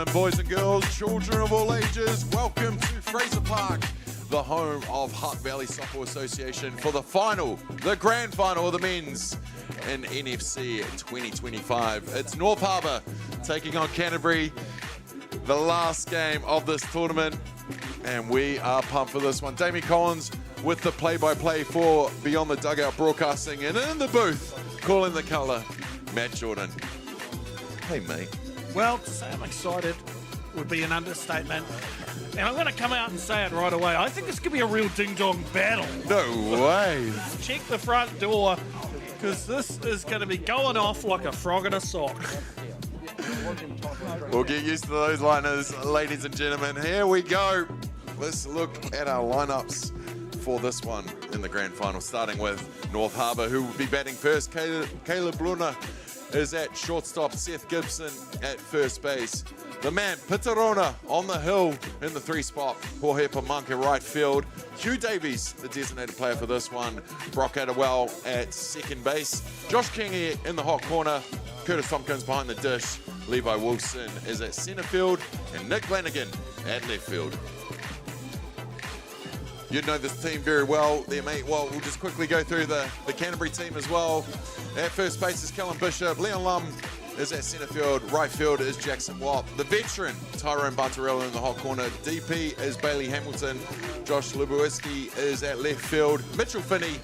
gentlemen, boys and girls, children of all ages, welcome to Fraser Park, the home of Hutt Valley Softball Association for the grand final of the men's in NFC 2025. It's North Harbour taking on Canterbury, the last game of this tournament, and we are pumped for this one. Damien Collins with the play-by-play for Beyond the Dugout Broadcasting, and in the booth, calling the colour, Matt Jordan. Hey, mate. Well, to say I'm excited would be an understatement. And I'm going to come out and say it right away. I think it's going to be a real ding-dong battle. No way. Check the front door, because this is going to be going off like a frog in a sock. We'll get used to those liners, ladies and gentlemen. Here we go. Let's look at our lineups for this one in the grand final, starting with North Harbour, who will be batting first. Caleb Luna is at shortstop, Seth Gibson at first base. The man, Pitarona, on the hill in the 3 spot. Jorge Pamank at right field. Hugh Davies, the designated player for this one. Brock Adewell at second base. Josh King in the hot corner. Curtis Tompkins behind the dish. Levi Wilson is at centre field. And Nick Lanigan at left field. You know this team very well there, mate. Well, we'll just quickly go through the Canterbury team as well. At first base is Callum Bishop. Leon Lum is at centre field. Right field is Jackson Watt. The veteran, Tyrone Bartarella in the hot corner. DP is Bailey Hamilton. Josh Lubowiski is at left field. Mitchell Finney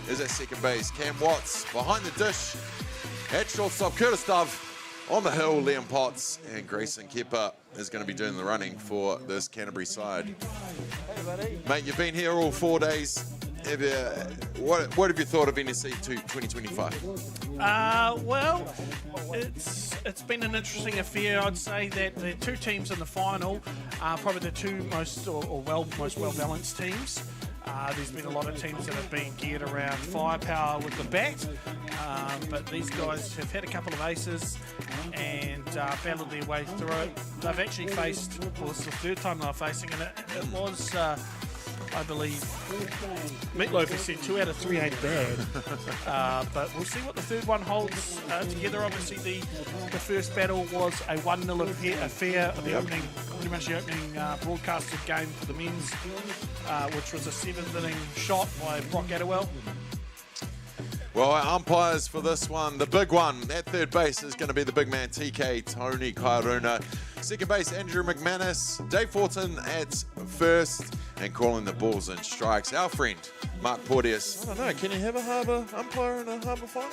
is at second base. Cam Watts behind the dish. At shortstop, Curtis Dove. On the hill, Liam Potts, and Grayson Kepper is going to be doing the running for this Canterbury side. Hey, buddy. Mate, you've been here all 4 days. What have you thought of NFC 2025? Well, it's been an interesting affair. I'd say that the 2 teams in the final are probably the 2 most well-balanced teams. There's been a lot of teams that have been geared around firepower with the bat, but these guys have had a couple of aces and battled their way through it. They've actually faced, well, it's the 3rd time they're facing, and it was, I believe, Meatloaf has said 2 out of 3 ain't bad. But we'll see what the 3rd one holds together. Obviously, the first battle was a 1-0 affair, pretty much the opening broadcasted game for the men's, which was a 7th inning shot by Brock Adewell. Well, our umpires for this one, the big one at third base is going to be the big man TK, Tony Kairuna. Second base, Andrew McManus. Dave Fortin at first and calling the balls and strikes. Our friend, Mark Porteous. I don't know, can you have a Harbour umpire in a Harbour final?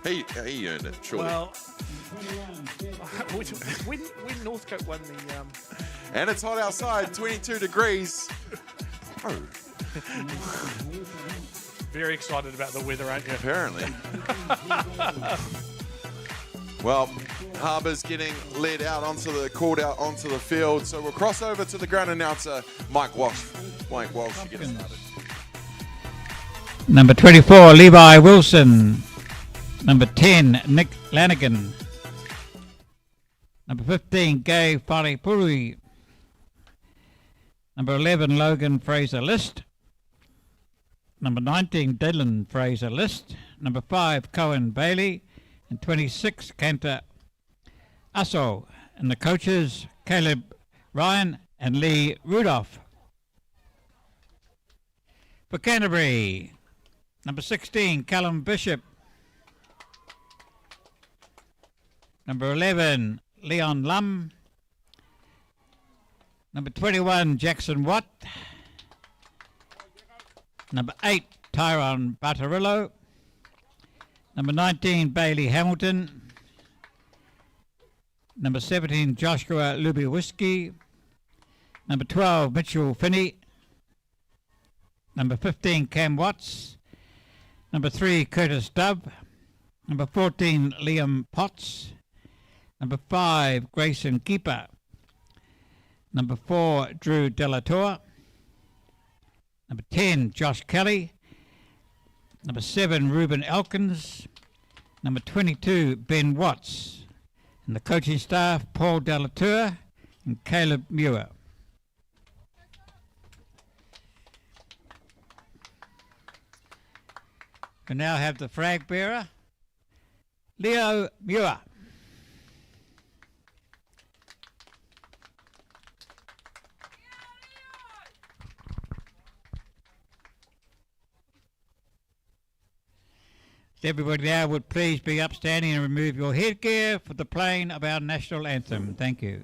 He earned it, surely. Well, when Northcote won the... And it's hot outside, 22 degrees. Oh. Very excited about the weather, aren't you? Apparently. Well, Harbour's getting called out onto the field. So we'll cross over to the ground announcer, Mike Walsh. Mike Walsh, you get us started. Number 24, Levi Wilson. Number 10, Nick Lanigan. Number 15, Gay Wharepuri. Number 11, Logan Fraser List. Number 19, Dylan Fraser List. Number 5, Cohen Bailey. And 26, Cantor Asso. And the coaches, Caleb Ryan and Lee Rudolph. For Canterbury, number 16, Callum Bishop. Number 11, Leon Lum. Number 21, Jackson Watt. Number 8, Tyrone Bartarillo. Number 19, Bailey Hamilton. Number 17, Joshua Lubowiski. Number 12, Mitchell Finney. Number 15, Cam Watts. Number 3, Curtis Dove. Number 14, Liam Potts. Number 5, Grayson Keeper. Number 4, Drew Delatour. Number 10, Josh Kelly. Number 7, Ruben Elkins. Number 22, Ben Watts. And the coaching staff, Paul Delatour and Caleb Muir. We now have the flag bearer, Leo Muir. Everybody now would please be upstanding and remove your headgear for the playing of our national anthem. Thank you.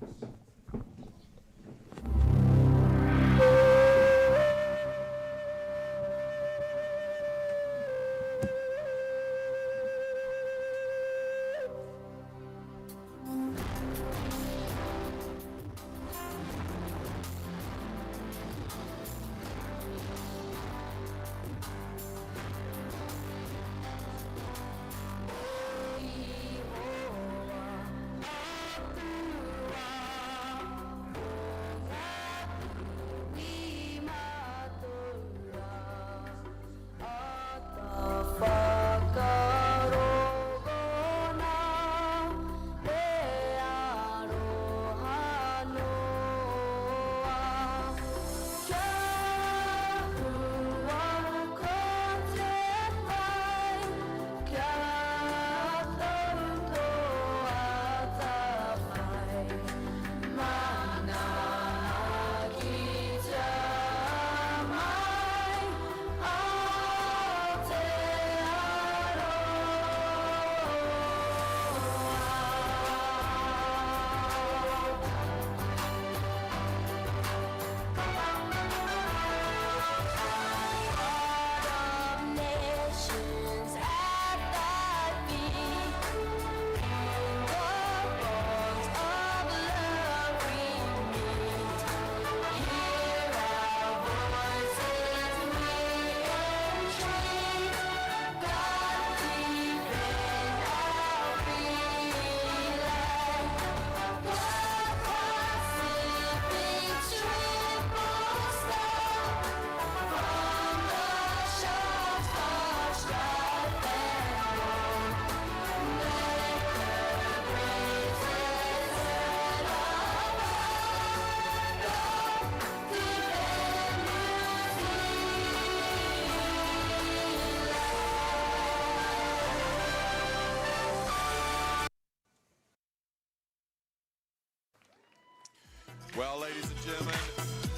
Well, ladies and gentlemen,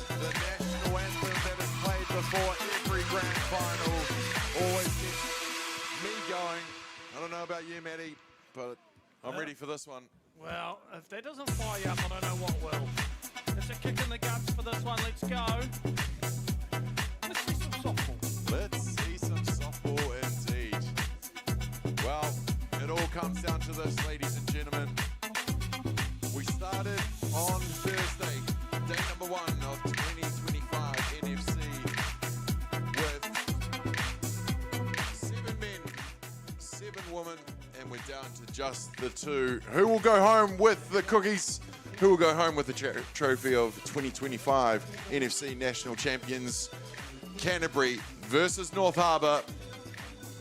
the national anthem that is played before every grand final always gets me going. I don't know about you, Matty, but I'm ready for this one. Well, if that doesn't fire you up, I don't know what will. It's a kick in the guts for this one. Let's go. Let's see some softball. Let's see some softball indeed. Well, it all comes down to this, ladies and gentlemen. We started on Thursday, day number 1 of 2025 NFC with 7 men, 7 women, and we're down to just the 2. Who will go home with the cookies? Who will go home with the trophy of 2025 NFC National Champions? Canterbury versus North Harbour.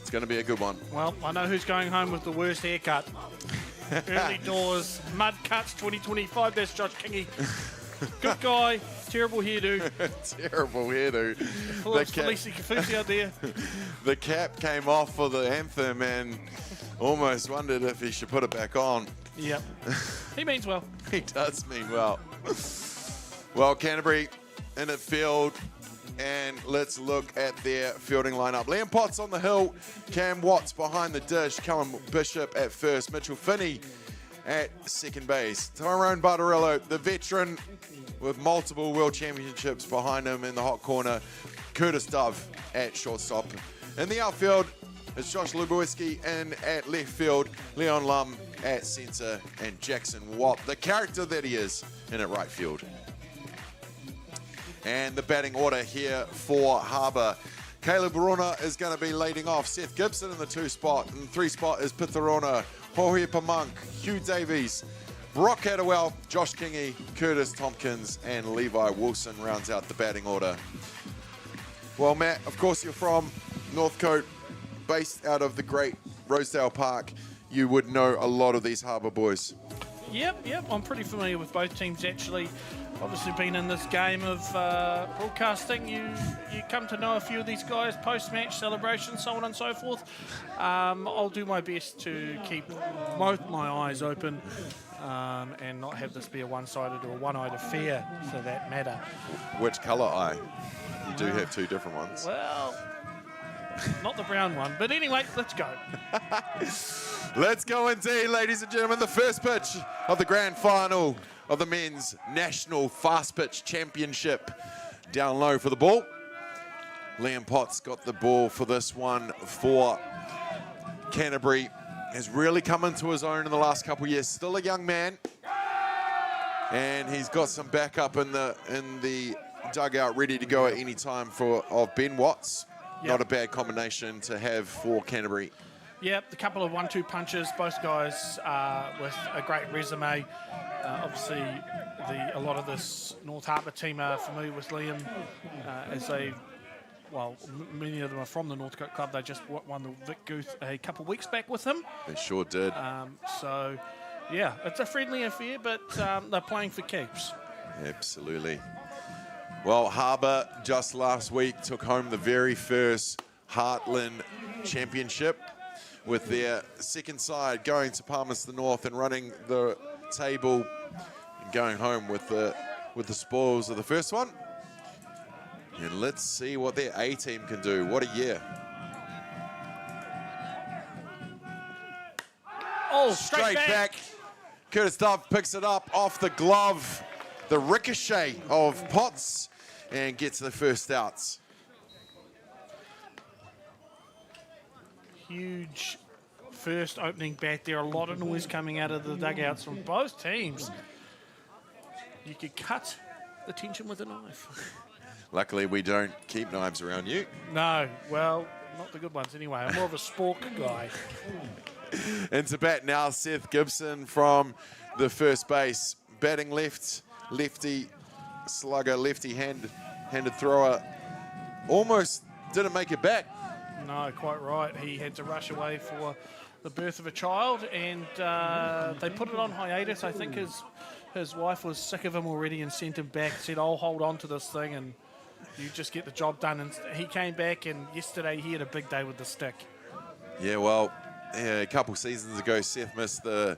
It's going to be a good one. Well, I know who's going home with the worst haircut. Early doors, mud cuts 2025. That's Josh Kingy. Good guy, terrible hairdo. Terrible hairdo. Felicia Kafusi out there. The cap came off for the anthem and almost wondered if he should put it back on. Yep. He means well. He does mean well. Well, Canterbury in the field, and let's look at their fielding lineup. Liam Potts on the hill, Cam Watts behind the dish, Callum Bishop at first, Mitchell Finney at second base, Tyrone Barbarello, the veteran with multiple world championships behind him in the hot corner, Curtis Dove at shortstop. In the outfield, it's Josh Lubowiski, and at left field, Leon Lum at centre, and Jackson Watt, the character that he is, in at right field. And the batting order here for Harbour. Caleb Rona is going to be leading off. Seth Gibson in the 2 spot. In the 3 spot is Pitharona, Jorge Pamunk, Hugh Davies, Brock Cadwell, Josh Kingy, Curtis Tompkins, and Levi Wilson rounds out the batting order. Well, Matt, of course you're from Northcote, based out of the great Rosedale Park. You would know a lot of these Harbour boys. Yep. I'm pretty familiar with both teams, actually. Obviously been in this game of broadcasting. You come to know a few of these guys, post-match celebrations, so on and so forth. I'll do my best to keep both my eyes open and not have this be a one-sided or one-eyed affair for that matter. Which colour eye? You do have 2 different ones. Well, Not the brown one. But anyway, let's go. Let's go indeed, ladies and gentlemen. The first pitch of the grand final of the Men's National Fastpitch Championship. Down low for the ball. Liam Potts got the ball for this one for Canterbury. Has really come into his own in the last couple of years. Still a young man. And he's got some backup in the dugout ready to go at any time of Ben Watts. Yep. Not a bad combination to have for Canterbury. Yep, a couple of 1-2 punches, both guys with a great resume. Obviously, a lot of this North Harbour team are familiar with Liam as many of them are from the Northcote Club. They just won the Vic Guth a couple of weeks back with him. They sure did. So, yeah, it's a friendly affair, but they're playing for keeps. Absolutely. Well, Harbour just last week took home the very first Heartland Championship with their second side going to Palmerston North and running the table and going home with the spoils of the first one. And let's see what their A team can do. What a year. Oh, Straight back. Curtis Dove picks it up off the glove. The ricochet of Potts and gets the first outs. Huge first opening bat there. A lot of noise coming out of the dugouts from both teams. You could cut the tension with a knife. Luckily, we don't keep knives around you. No, well, not the good ones anyway. I'm more of a spork guy. Into bat now, Seth Gibson from the first base. Batting left, lefty slugger, lefty-handed thrower. Almost didn't make it back. No, quite right. He had to rush away for the birth of a child, and they put it on hiatus. I think his wife was sick of him already and sent him back, said, I'll hold on to this thing and you just get the job done. And he came back, and yesterday he had a big day with the stick. Yeah, well, a couple seasons ago, Seth missed the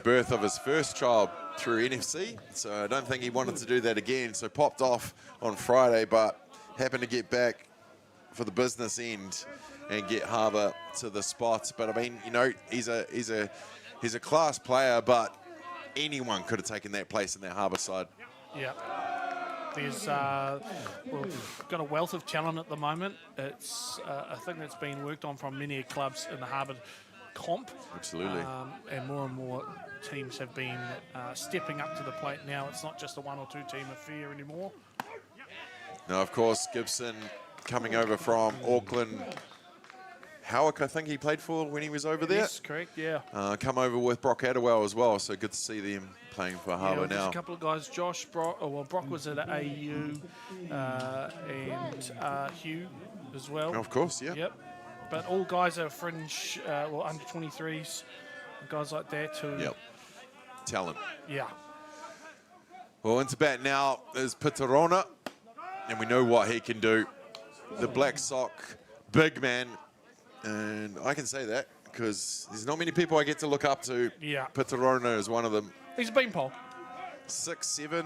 birth of his first child through NFC, so I don't think he wanted to do that again. So popped off on Friday, but happened to get back for the business end and get Harbour to the spot. But I mean, you know, he's a class player, but anyone could have taken that place in their Harbour side. Yeah. There's we've got a wealth of talent at the moment. It's a thing that's been worked on from many clubs in the Harbour comp. Absolutely. And more teams have been stepping up to the plate now. It's not just a 1 or 2 team affair anymore. Now, of course, Gibson coming over from Auckland. Howick, I think he played for when he was over there. Yes, correct, yeah. Come over with Brock Adderwell as well, so good to see them playing for Harbour now. A couple of guys, Josh, Brock was at AU, and Hugh as well. Of course, yeah. Yep. But all guys are fringe, under 23s, guys like that who... Yep. Talent. Yeah. Well, into bat now is Pitarona, and we know what he can do. The black sock, big man, and I can say that because there's not many people I get to look up to. Yeah. Pitarona is one of them. He's a beanpole. 6'7".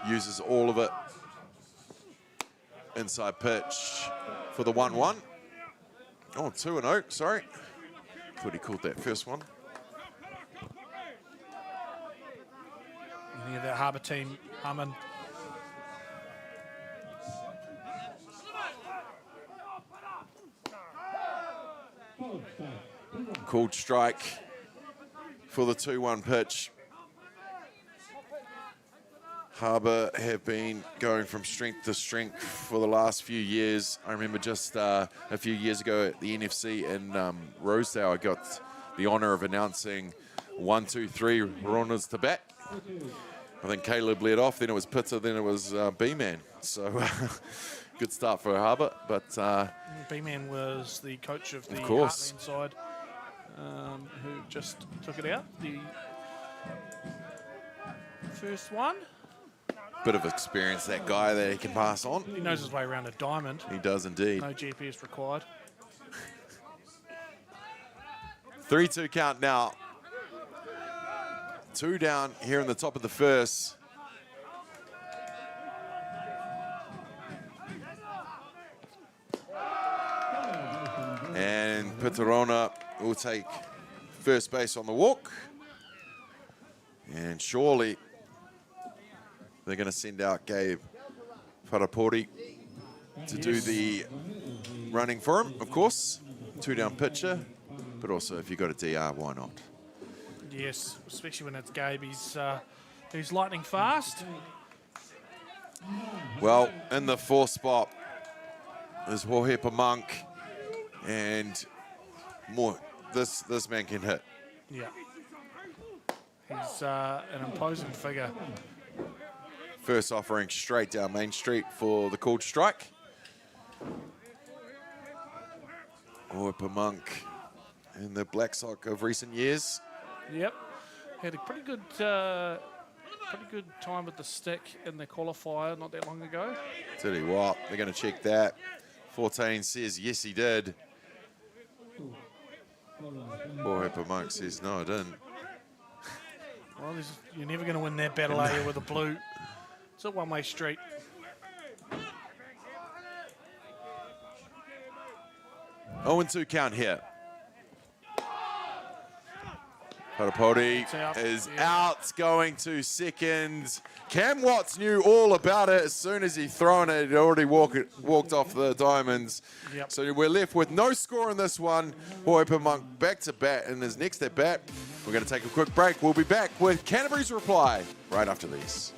Uses all of it. Inside pitch for the 1-1. Oh, 2-0, sorry. Thought he called that first one. You think of that Harbour team humming. Called strike for the 2-1 pitch. Harbour have been going from strength to strength for the last few years. I remember just a few years ago at the NFC in Rosedale, I got the honour of announcing 1, 2, 3 runners to bat. I think Caleb led off, then it was Pitta, then it was B-Man. So good start for Harbour. But B-Man was the coach of the course. Heartland side who just took it out. The first one. bit of experience, that guy that he can pass on. He knows his way around a diamond. He does indeed. No GPS required. 3-2 count now. 2 down here in the top of the first. Pitarona will take first base on the walk. And surely they're going to send out Gabe Wharapori to do the running for him, of course. 2-down pitcher, but also if you've got a DR, why not? Yes, especially when it's Gabe. He's lightning fast. Well, in the fourth spot is Wohepa Monk, and more. This man can hit. Yeah. He's an imposing figure. First offering straight down Main Street for the called strike. Wohepa Monk in the Black Sock of recent years. Yep. Had a pretty good time with the stick in the qualifier not that long ago. Tell you what, they're going to check that. 14 says yes, he did. Wohepa Monk says no, I didn't. Well, you're never going to win that battle, are you, with a blue? It's a one-way street. Oh, and 2 count here. Wharapori is out, going to second. Cam Watts knew all about it as soon as he thrown it. He'd already walked off the diamonds. Yep. So we're left with no score in this one. Wohepa Monk back to bat in his next at bat. We're going to take a quick break. We'll be back with Canterbury's reply right after these.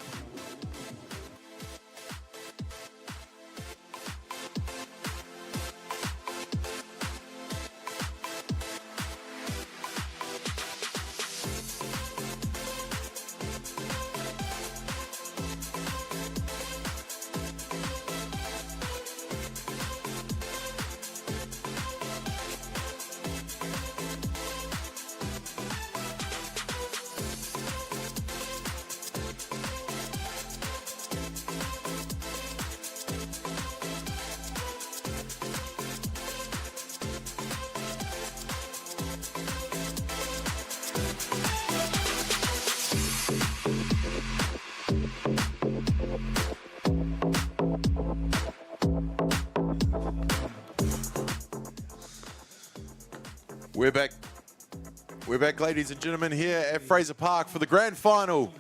We're back, ladies and gentlemen, here at Fraser Park for the grand final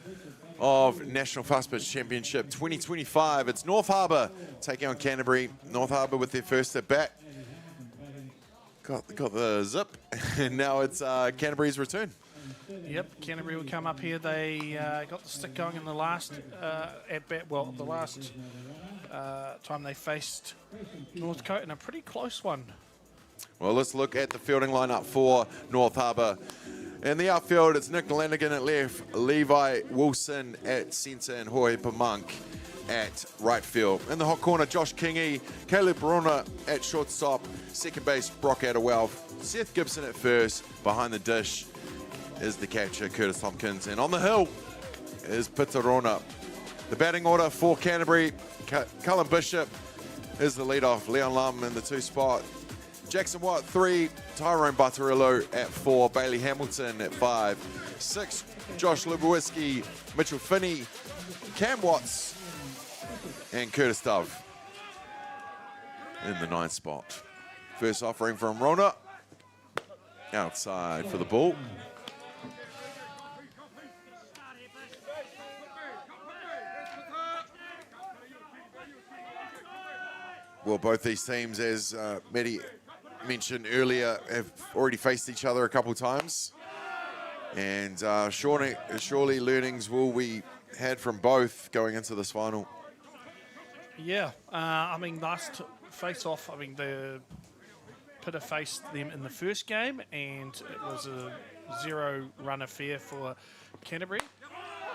of National Fastpitch Championship 2025. It's North Harbour taking on Canterbury. North Harbour with their first at bat. Got the zip, and now it's Canterbury's return. Yep, Canterbury will come up here. They got the stick going in the last at bat. Well, the last time they faced North Coast in a pretty close one. Well, let's look at the fielding lineup for North Harbour. In the outfield, it's Nick Lanigan at left, Levi Wilson at centre, and Wohepa Monk at right field. In the hot corner, Josh Kingy, Caleb Barona at shortstop, second base, Brock Adderwell, Seth Gibson at first. Behind the dish is the catcher, Curtis Tompkins, and on the hill is Pitarona. The batting order for Canterbury, Cullen Bishop is the leadoff, Leon Lum in the 2 spot, Jackson Watt 3, Tyrone Butterillo at 4, Bailey Hamilton at 5, 6, Josh Lubowiski, Mitchell Finney, Cam Watts, and Curtis Dove in the 9th spot. First offering from Rona, outside for the ball. Well, both these teams, as Mehdi mentioned earlier, have already faced each other a couple times, and surely learnings will be had from both going into this final. Yeah, I mean, last face-off, I mean, the Pitta faced them in the first game, and it was a 0-run affair for Canterbury.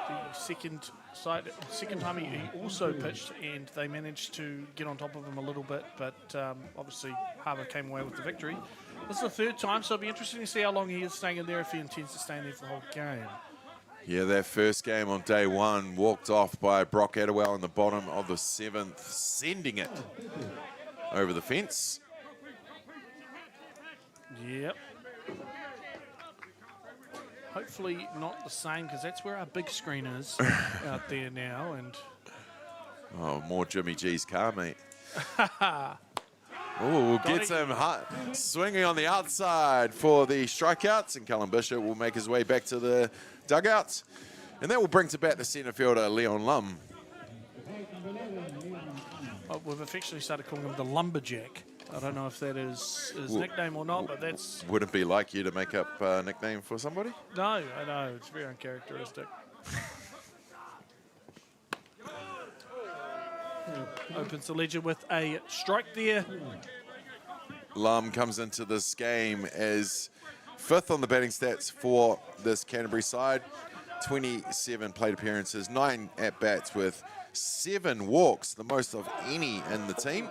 The second time he also pitched, and they managed to get on top of him a little bit, but obviously Harbour came away with the victory. This is the 3rd time, so it'll be interesting to see how long he is staying in there, if he intends to stay in there for the whole game. Yeah, that first game on day 1 walked off by Brock Adderwell in the bottom of the 7th, sending it over the fence. Yep. Hopefully not the same, because that's where our big screen is out there now. And oh, more Jimmy G's car, mate. Oh, gets him swinging on the outside for the strikeouts, and Callum Bishop will make his way back to the dugout. And that will bring to bat the centre fielder, Leon Lum. Oh, we've officially started calling him the Lumberjack. I don't know if that is his nickname or not, but that's... Would it be like you to make up a nickname for somebody? No, I know. It's very uncharacteristic. Opens the ledger with a strike there. Lum comes into this game as 5th on the batting stats for this Canterbury side. 27 plate appearances, 9 at-bats with 7 walks, the most of any in the team.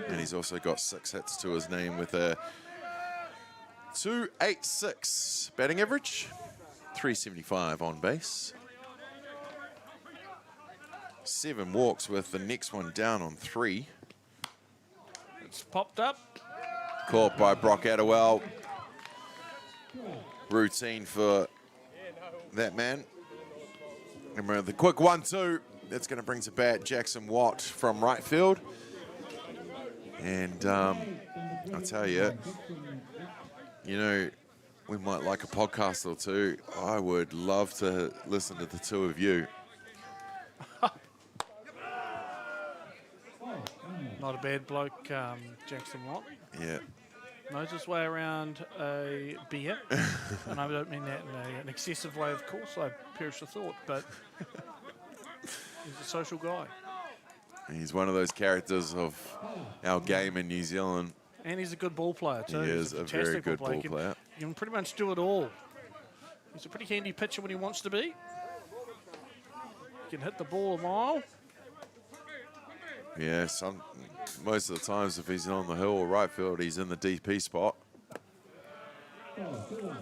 And he's also got 6 hits to his name with a 286 batting average, 375 on base. 7 walks with the next one down on 3. It's popped up. Caught by Brock Attawell. Routine for that man. And the quick 1-2. That's going to bring to bat Jackson Watt from right field. And I'll tell you, we might like a podcast or two. I would love to listen to the two of you. Not a bad bloke, Jackson Watt. Yeah. Knows his way around a beer. And I don't mean that in an excessive way, of course. I perish the thought, but he's a social guy. He's one of those characters of our game in New Zealand. And he's a good ball player, too. He is a very good ball player. He can pretty much do it all. He's a pretty handy pitcher when he wants to be. He can hit the ball a mile. Yeah, most of the times if he's on the hill or right field, he's in the DP spot. I'm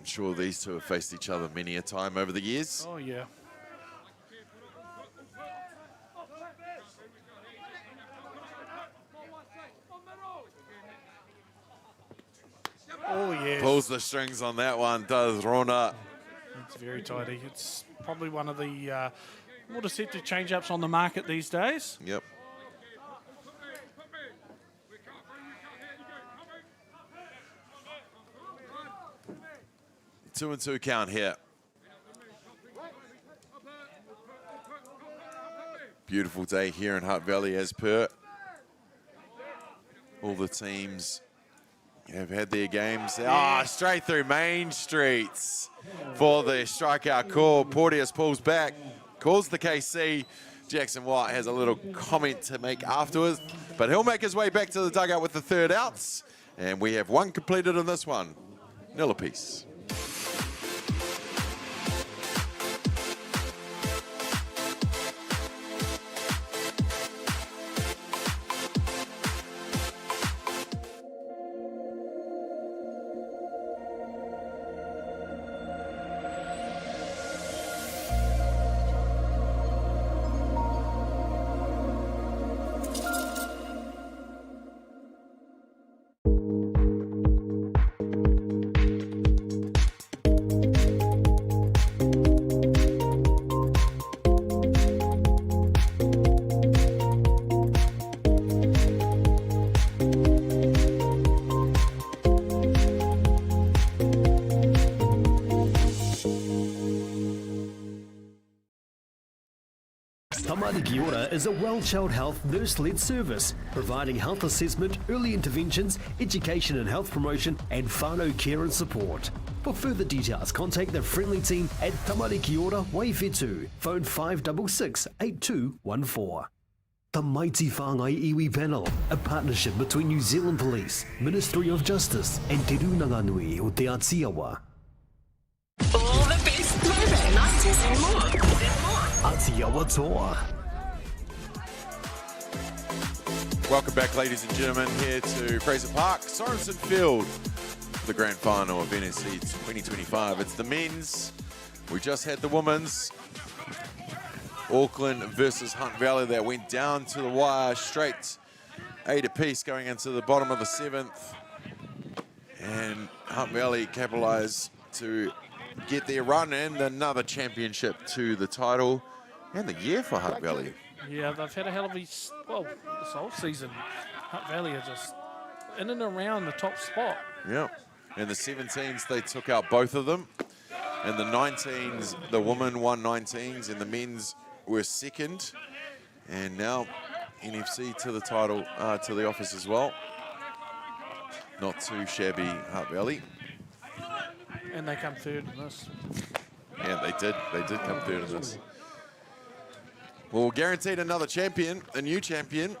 sure these two have faced each other many a time over the years. Oh, yeah. Oh, yes. Pulls the strings on that one, does Rona. It's very tidy. It's probably one of the more deceptive change-ups on the market these days. Yep. Two and two count here. Beautiful day here in Hutt Valley as per. All the teams have had their games. Straight through Main Streets for the strikeout call. Porteous pulls back, calls the KC. Jackson White has a little comment to make afterwards, but he'll make his way back to the dugout with the 3rd outs. And we have 1 completed in this one. 0 apiece. Kia ora is a well-child health nurse-led service, providing health assessment, early interventions, education and health promotion, and whānau care and support. For further details, contact the friendly team at Tamari Kia ora Waifetu, phone 566-8214. The Mighty Whāngai Iwi Panel, a partnership between New Zealand Police, Ministry of Justice, and Te Rūnanga-nui o Te Atiawa. All the best throwback 90s and more. Atiawa Toa. Welcome back, ladies and gentlemen, here to Fraser Park, Sorensen Field, the grand final of NFC 2025. It's the men's. We just had the women's. Auckland versus Hutt Valley that went down to the wire, straight 8 apiece going into the bottom of the 7th. And Hutt Valley capitalised to get their run and another championship to the title and the year for Hutt Valley. Yeah, they've had a hell of a, well, this whole season. Hutt Valley are just in and around the top spot. Yeah. In the 17s, they took out both of them. In the 19s, the women won 19s, and the men's were second. And now NFC to the title, to the office as well. Not too shabby, Hutt Valley. And they come third in this. Yeah, they did. They did come third in this. Well, guaranteed another champion, a new champion,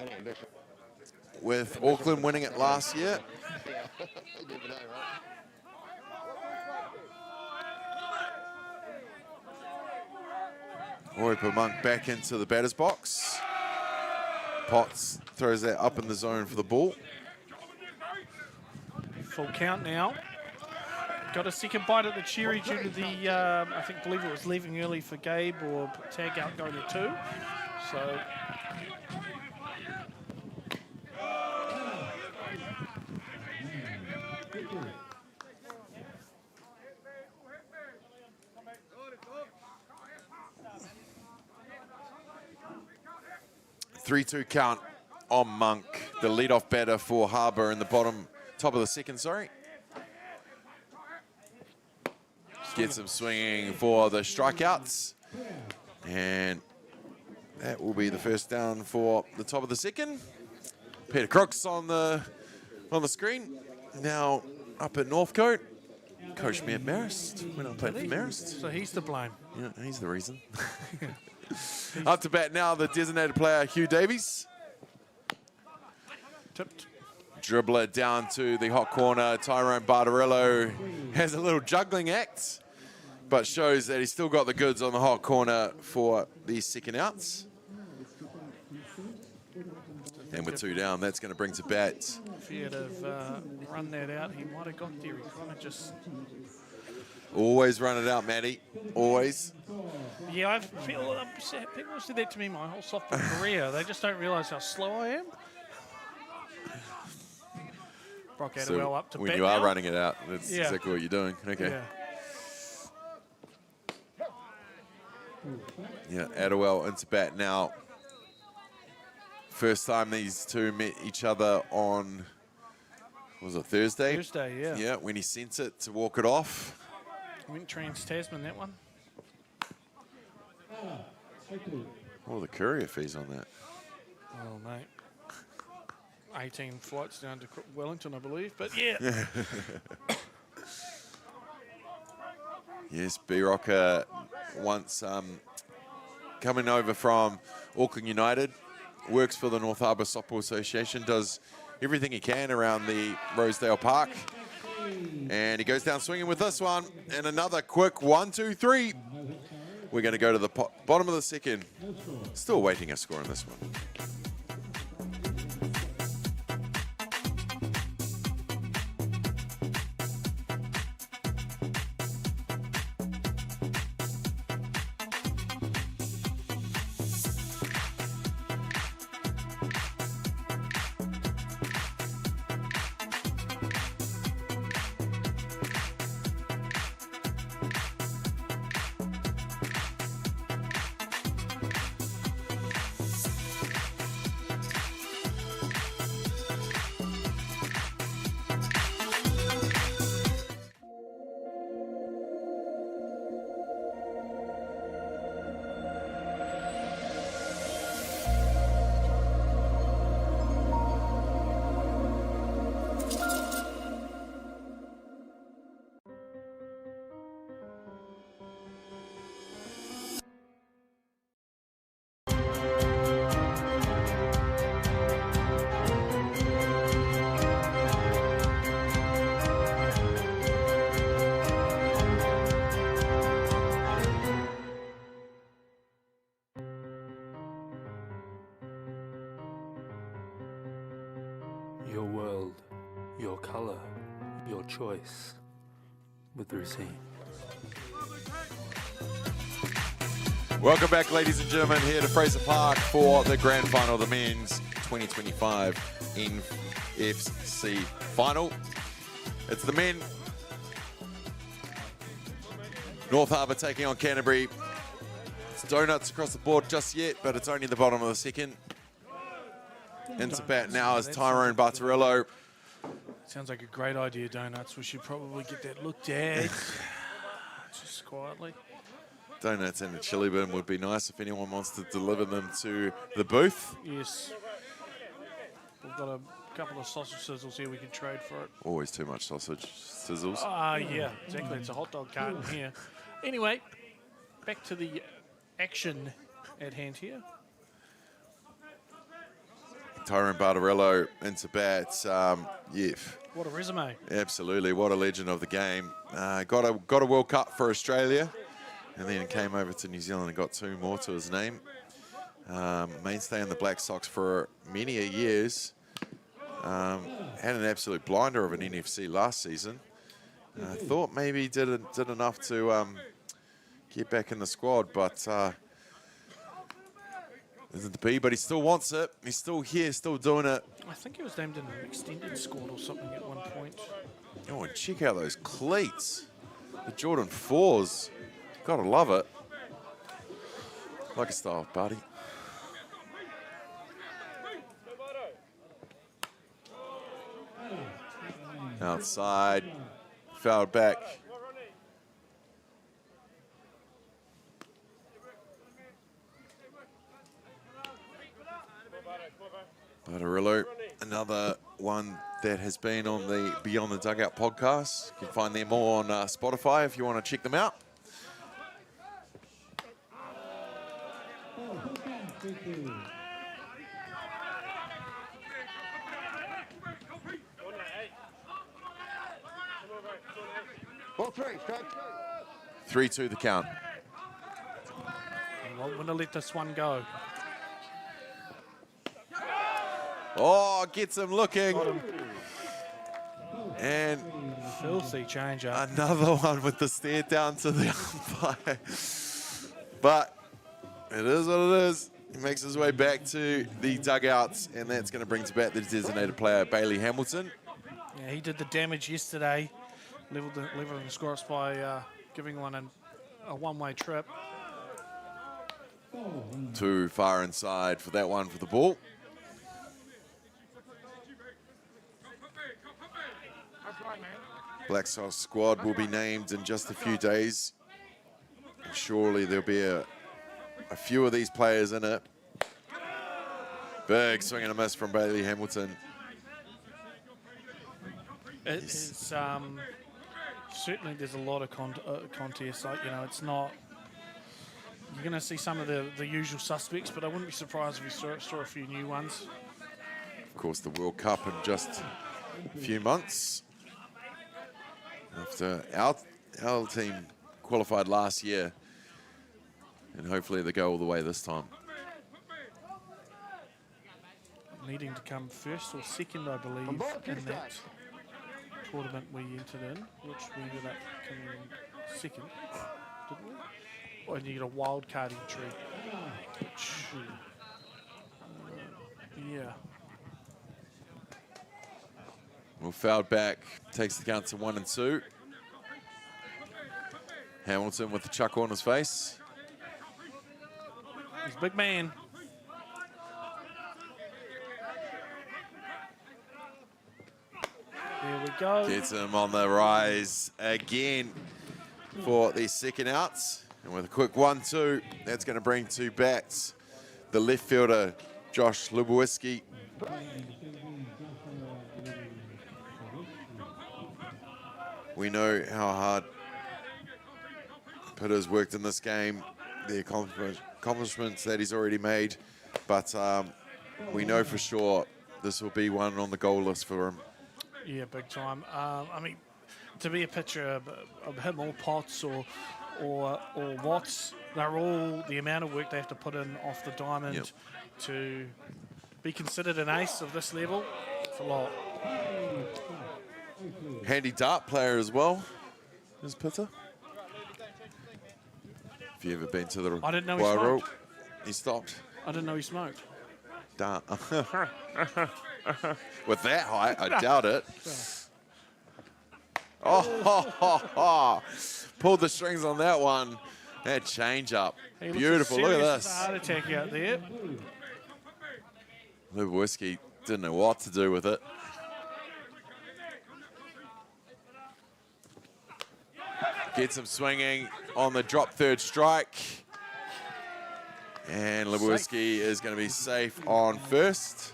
with Auckland winning it last year. Oipa Monk back into the batter's box. Potts throws that up in the zone for the ball. Full count now. Got a second bite at the cherry due to the, I believe it was leaving early for Gabe or tag out going to 2. So. Three-two count on Monk, the leadoff batter for Harbour in the top of the second, sorry. Gets him swinging for the strikeouts. And that will be the first down for the top of the second. Peter Crooks on the screen. Now up at Northcote. Coach Matt Marist, when I played for Marist. So he's to blame. Yeah, he's the reason. Up to bat now, the designated player, Hugh Davies. Tipped. Dribbler down to the hot corner. Tyrone Barbarello has a little juggling act, but shows that he's still got the goods on the hot corner for the second outs. And with 2 down, that's going to bring to bat. If he had have run that out, he might have got there. He kind of just... Always run it out, Matty. Always. Yeah, people have said that to me my whole softball career. They just don't realise how slow I am. Brock Atiawa up to when bat you are now. running it out, that's exactly what you're doing. Okay. Yeah, Atiawa into bat now. First time these two met each other on, was it Thursday? Thursday, yeah. Yeah, when he sent it to walk it off. Went trans-Tasman, that one. What are the courier fees on that? Oh, mate. 18 flights down to Wellington, I believe. But, yeah. Yes, B-Rocker once coming over from Auckland United, works for the North Harbour Softball Association, does everything he can around the Rosedale Park. And he goes down swinging with this one. And another quick 1, 2, 3. We're going to go to the bottom of the second. Still waiting a score on this one. Your world, your colour, your choice with Routine. Welcome back, ladies and gentlemen, here to Fraser Park for the grand final, the men's 2025 NFC final. It's the men. North Harbour taking on Canterbury. It's donuts across the board just yet, but it's only the bottom of the second. Into bat now is Tyrone Bartarello. Sounds like a great idea, Donuts. We should probably get that looked at. Just quietly. Donuts and a chili bin would be nice if anyone wants to deliver them to the booth. Yes. We've got a couple of sausage sizzles here we can trade for it. Always too much sausage sizzles. Yeah, exactly. It's a hot dog carton here. Anyway, back to the action at hand here. Tyrone Bartarello into bat. Yeah. What a resume. Absolutely. What a legend of the game. Got a World Cup for Australia and then came over to New Zealand and got 2 more to his name. Mainstay in the Black Sox for many years. Had an absolute blinder of an NFC last season. Thought maybe did enough to get back in the squad, but isn't the B, but he still wants it. He's still here, still doing it. I think he was named in an extended squad or something at one point. Oh, and check out those cleats. The Jordan 4s. Gotta love it. Like a style, buddy. Outside. Fouled back. Bartarello, another one that has been on the Beyond the Dugout podcast. You can find them all on Spotify if you want to check them out. Ball 3, strike 3-2 the count. I won't want to let this one go. Oh, gets him looking. And Filthy change up. another one with the stare down to the umpire. But it is what it is. He makes his way back to the dugouts, and that's going to bring to bat the designated player, Bailey Hamilton. Yeah, he did the damage yesterday. Leveled the score by giving one a one-way trip. Too far inside for that one for the ball. Black Sox squad will be named in just a few days. And surely there'll be a few of these players in it. Big swing and a miss from Bailey Hamilton. It is certainly there's a lot of contests. Like, you know, it's not. You're going to see some of the usual suspects, but I wouldn't be surprised if we saw a few new ones. Of course, the World Cup in just a few months. After our team qualified last year, and hopefully they go all the way this time. Needing to come first or second, I believe, in that tournament we entered in, which we ended up coming in second, didn't we? Or you get a wild card entry, which, yeah. Well, fouled back, takes the count to 1-2. Hamilton with the chuckle on his face. He's a big man. There we go. Gets him on the rise again for the second outs. And with a quick 1-2, that's going to bring to bat the left fielder, Josh Lubowiski. We know how hard Pitter's worked in this game, the accomplishments that he's already made, but we know for sure this will be one on the goal list for him. Yeah, big time. I mean, to be a pitcher of him or Potts or Watts, they're all the amount of work they have to put in off the diamond to be considered an ace of this level. It's a lot. Handy dart player as well, is Pitter. If you ever been to the I didn't know he Wild Roll, smoked. he stopped. I didn't know he smoked. Dart. With that height, I doubt it. Oh, pulled the strings on that one. That change up. He Beautiful. Look at looks this. a heart attack out there. Lubowski didn't know what to do with it. Gets him swinging on the drop third strike. And Lubowski is going to be safe on first.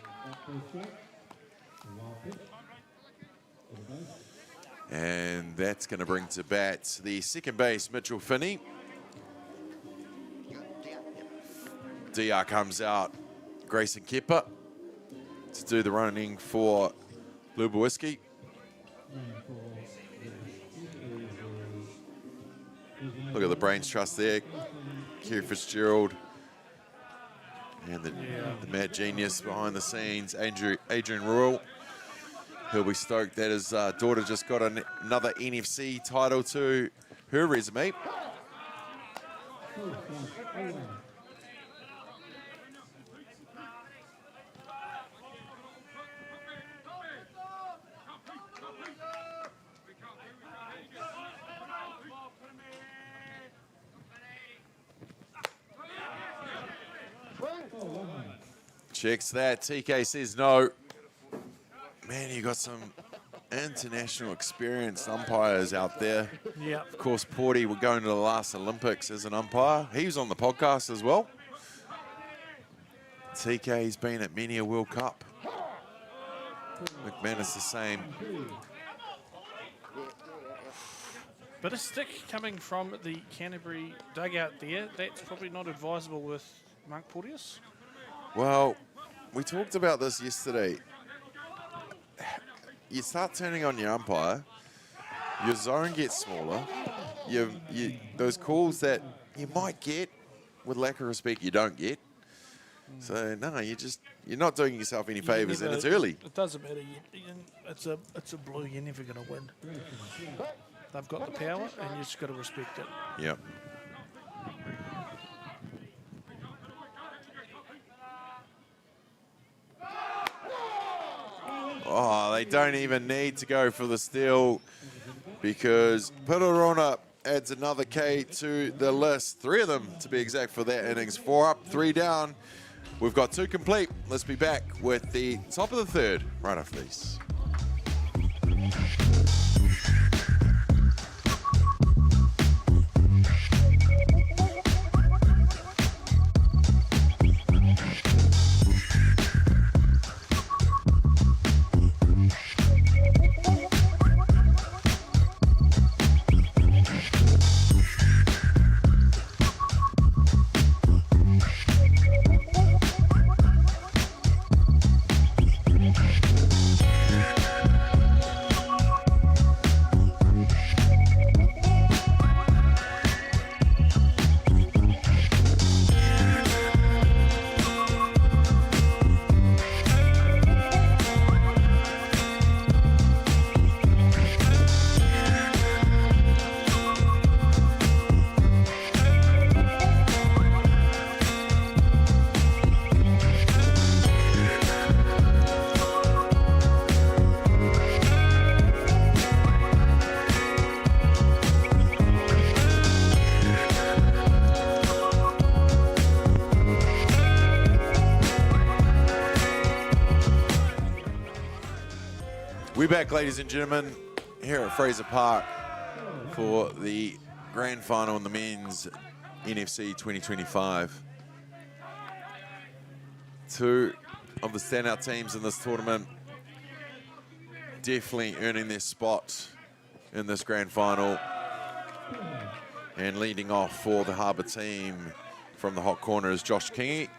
And that's going to bring to bat the second base, Mitchell Finney. DR comes out, Grayson Kepper to do the running for Lubowski. Look at the brains trust there. Kerry Fitzgerald and the mad genius behind the scenes, Adrian Royal. He'll be stoked that his daughter just got another NFC title to her resume. Checks that. TK says no. Man, you got some international experienced umpires out there. Yeah. Of course, Porty will go into the last Olympics as an umpire. He was on the podcast as well. TK's been at many a World Cup. McManus the same. Bit of stick coming from the Canterbury dugout there. That's probably not advisable with Mark Porteous. Well, we talked about this yesterday. You start turning on your umpire, your zone gets smaller. Those calls that you might get, with lack of respect, you don't get. So no, you're not doing yourself any favours, and it's early. It doesn't matter. It's a blue. You're never going to win. They've got the power, and you just got to respect it. Yep. Oh, they don't even need to go for the steal because Pitarona adds another K to the list. 3 of them, to be exact, for that innings. 4 up, 3 down. We've got 2 complete. Let's be back with the top of the third right after these. We're back, ladies and gentlemen, here at Fraser Park for the grand final in the men's NFC 2025. 2 of the standout teams in this tournament definitely earning their spot in this grand final. And leading off for the Harbour team from the hot corner is Josh Kingy.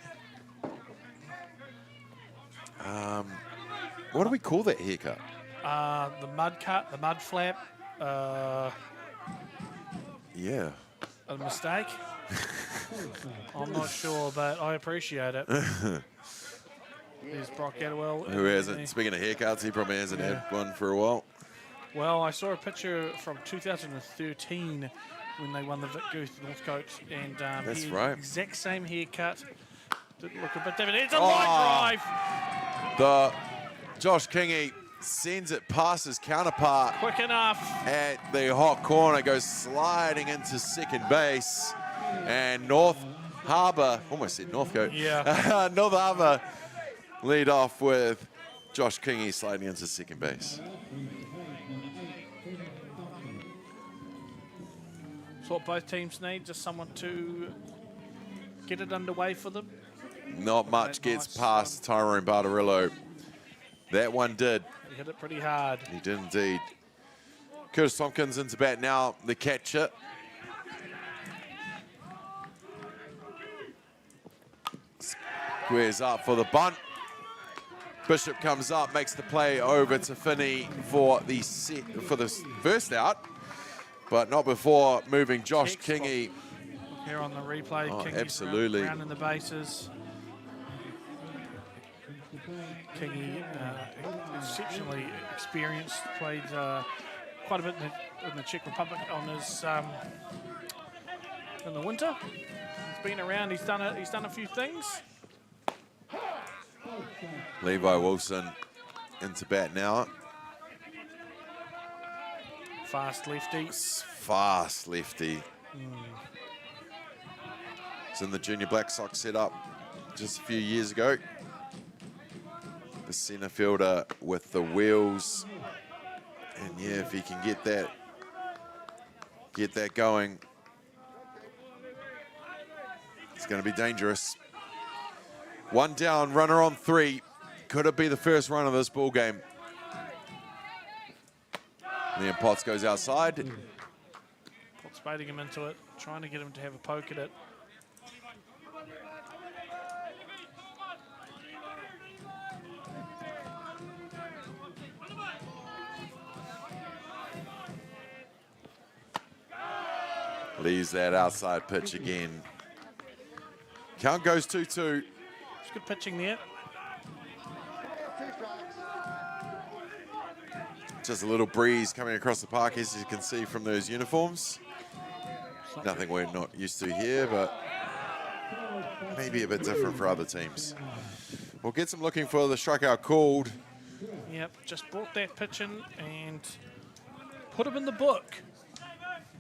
What do we call that haircut? The mud cut, the mud flap. Yeah. A mistake? I'm not sure, but I appreciate it. There's Brock Gadwell. Who hasn't, speaking of haircuts, he probably hasn't had one for a while. Well, I saw a picture from 2013 when they won the Vic Guth Northcote, and That's he right. exact same haircut. Didn't look a bit different. It's a line drive. The Josh Kingy sends it past his counterpart Quick enough. at the hot corner, goes sliding into second base. And North Harbour, almost said Northcote. Yeah. North Harbour lead off with Josh Kingy sliding into second base. That's what both teams need, just someone to get it underway for them. Not much gets Nice past Tyrone Bartarillo. That one did. He hit it pretty hard. He did indeed. Curtis Tompkins into bat now, the catcher. Squares up for the bunt. Bishop comes up, makes the play over to Finney for the first out, but not before moving Josh Kingy. Here on the replay, Oh, Kingy's absolutely. round in the bases. Kingy, exceptionally experienced, played quite a bit in the Czech Republic on his in the winter. He's been around. He's done a few things. Levi Wilson into bat now. Fast lefty. Fast lefty. It's in the Junior Black Sox setup just a few years ago. The centre fielder with the wheels. And yeah, if he can get that going, it's going to be dangerous. One down, runner on three. Could it be the first run of this ball game? Liam Potts goes outside. Potts baiting him into it, trying to get him to have a poke at it. Leaves that outside pitch again. Count goes 2-2. It's good pitching there. Just a little breeze coming across the park, as you can see from those uniforms. Nothing we're not used to here, but maybe a bit different for other teams. We'll get some looking for the strikeout called. Yep, just brought that pitch in and put him in the book.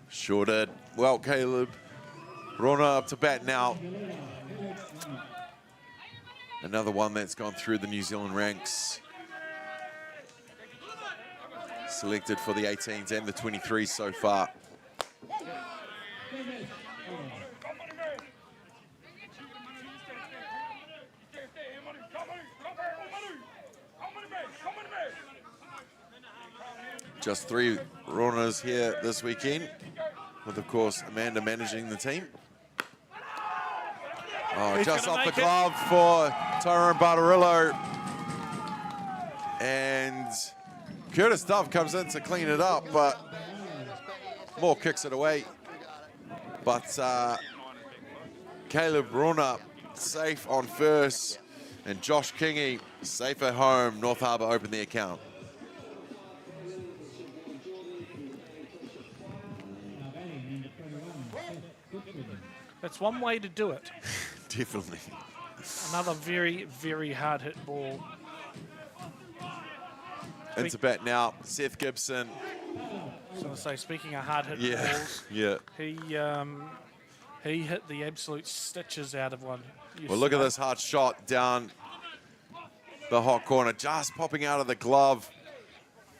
Sure did. Well, Caleb Rona up to bat now. Another one that's gone through the New Zealand ranks. Selected for the 18s and the 23s so far. Just 3 runners here this weekend, with of course Amanda managing the team. Oh, just off the glove for Tyrone Bartarillo. And Curtis Dove comes in to clean it up, but Moore kicks it away. But Caleb Rona safe on first, and Josh Kingy safe at home. North Harbour open the account. That's one way to do it. Definitely. Another very, very hard hit ball. Into bat now, Seth Gibson. I was going to say, speaking of hard hit balls, Yeah. he hit the absolute stitches out of one. Well, look at this hard shot down the hot corner, just popping out of the glove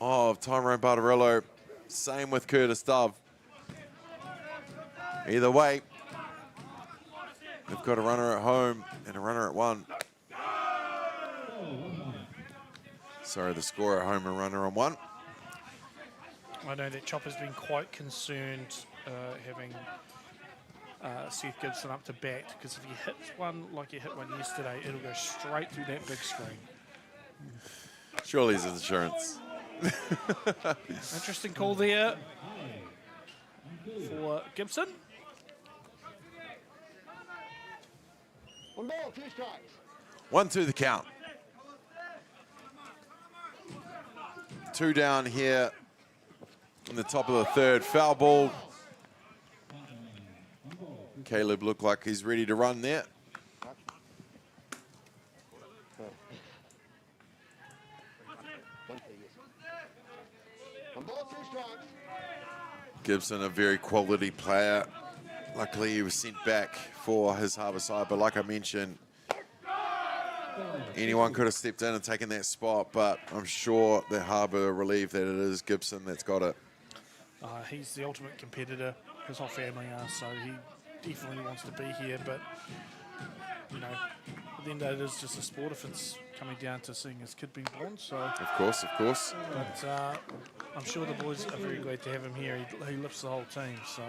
of Tyrone Bartarillo. Same with Curtis Dove. Either way, they've got a runner at home and a runner at one. Sorry, the score at home, a runner on one. I know that Chopper's been quite concerned having Seth Gibson up to bat, because if he hits one like he hit one yesterday, it'll go straight through that big screen. Surely his insurance. Interesting call there for Gibson. 1 ball, 2 strikes. 1-2 the count. 2 down here in the top of the third. Foul ball. Caleb looked like he's ready to run there. One ball, 2 strikes. Gibson, a very quality player. Luckily, he was sent back for his Harbour side, but like I mentioned, anyone could have stepped in and taken that spot, but I'm sure that Harbour are relieved that it is Gibson that's got it. He's the ultimate competitor. His whole family are, so he definitely wants to be here. But, you know, at the end of the day, it is just a sport if it's coming down to seeing his kid being born. So, Of course. but I'm sure the boys are very glad to have him here. He lifts the whole team. So,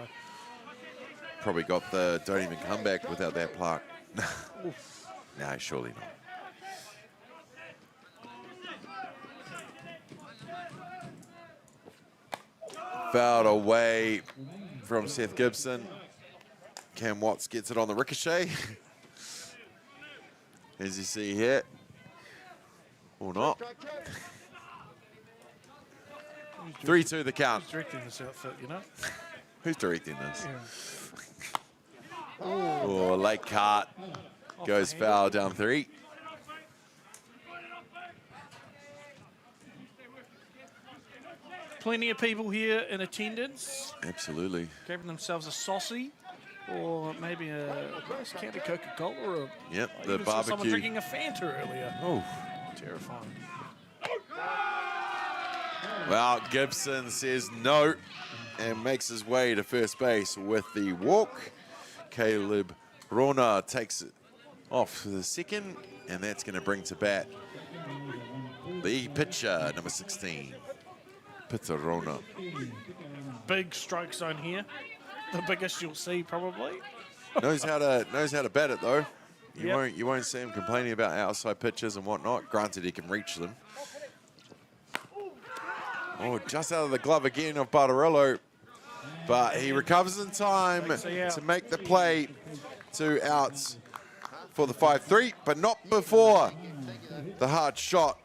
Probably got the don't even come back without that plaque. No, surely not. Fouled away from Seth Gibson. Cam Watts gets it on the ricochet. As you see here. Or not. 3-2 the count. who's directing this outfit, you know? Who's directing this? Yeah. Oh, late cart. Goes foul down 3. Plenty of people here in attendance, Absolutely. grabbing themselves a saucy, or maybe a nice can of Coca-Cola, or Yep, I the even saw someone barbecue. drinking a Fanta earlier. Oh. Terrifying. Well, Gibson says no and makes his way to first base with the walk. Caleb Rona takes it off for the second, and that's going to bring to bat the pitcher, number 16, Peter Rona. Big strike zone here. The biggest you'll see, probably. knows how to bat it though. Yep. You won't see him complaining about outside pitches and whatnot. Granted, he can reach them. Oh, just out of the glove again of Barbarello. But he recovers in time to make the play. 2 outs for the 5-3, but not before the hard shot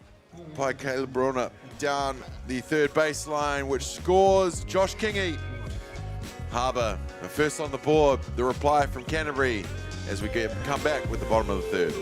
by Caleb Brunner down the third baseline, which scores Josh Kingy. Harbour are first on the board. The reply from Canterbury as we come back with the bottom of the third.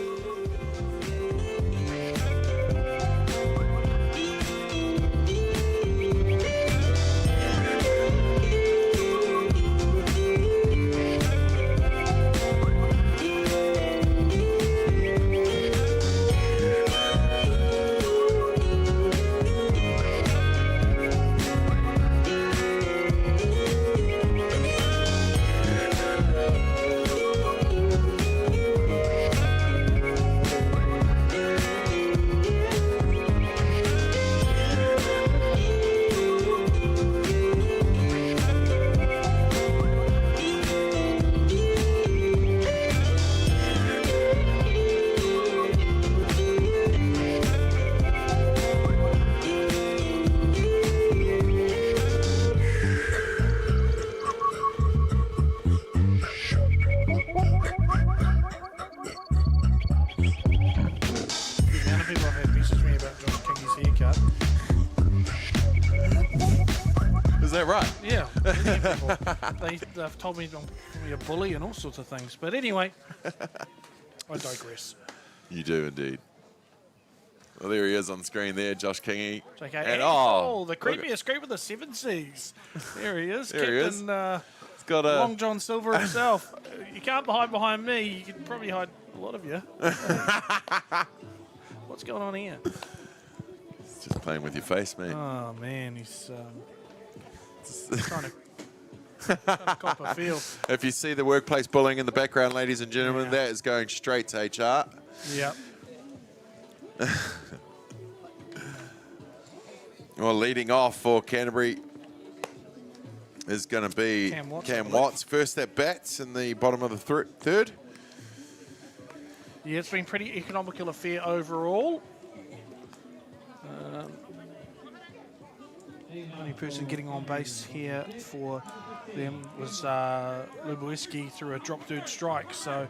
They've told me I'm a bully and all sorts of things. But anyway, I digress. You do indeed. Well, there he is on screen there, Josh Kingy. Okay. And the creepiest creep of the 7 Seas. There he is. There he is. It's got a Long John Silver himself. You can't hide behind me. You can probably hide a lot of you. What's going on here? It's just playing with your face, mate. Oh, man. He's trying to cop a feel. If you see the workplace bullying in the background, ladies and gentlemen, that is going straight to HR. Yep. Well, leading off for Canterbury is going to be Cam Watts. First at bats in the bottom of the third. Yeah, it's been pretty economical affair overall. The only person getting on base here for them was Lubowiecki through a drop third strike. So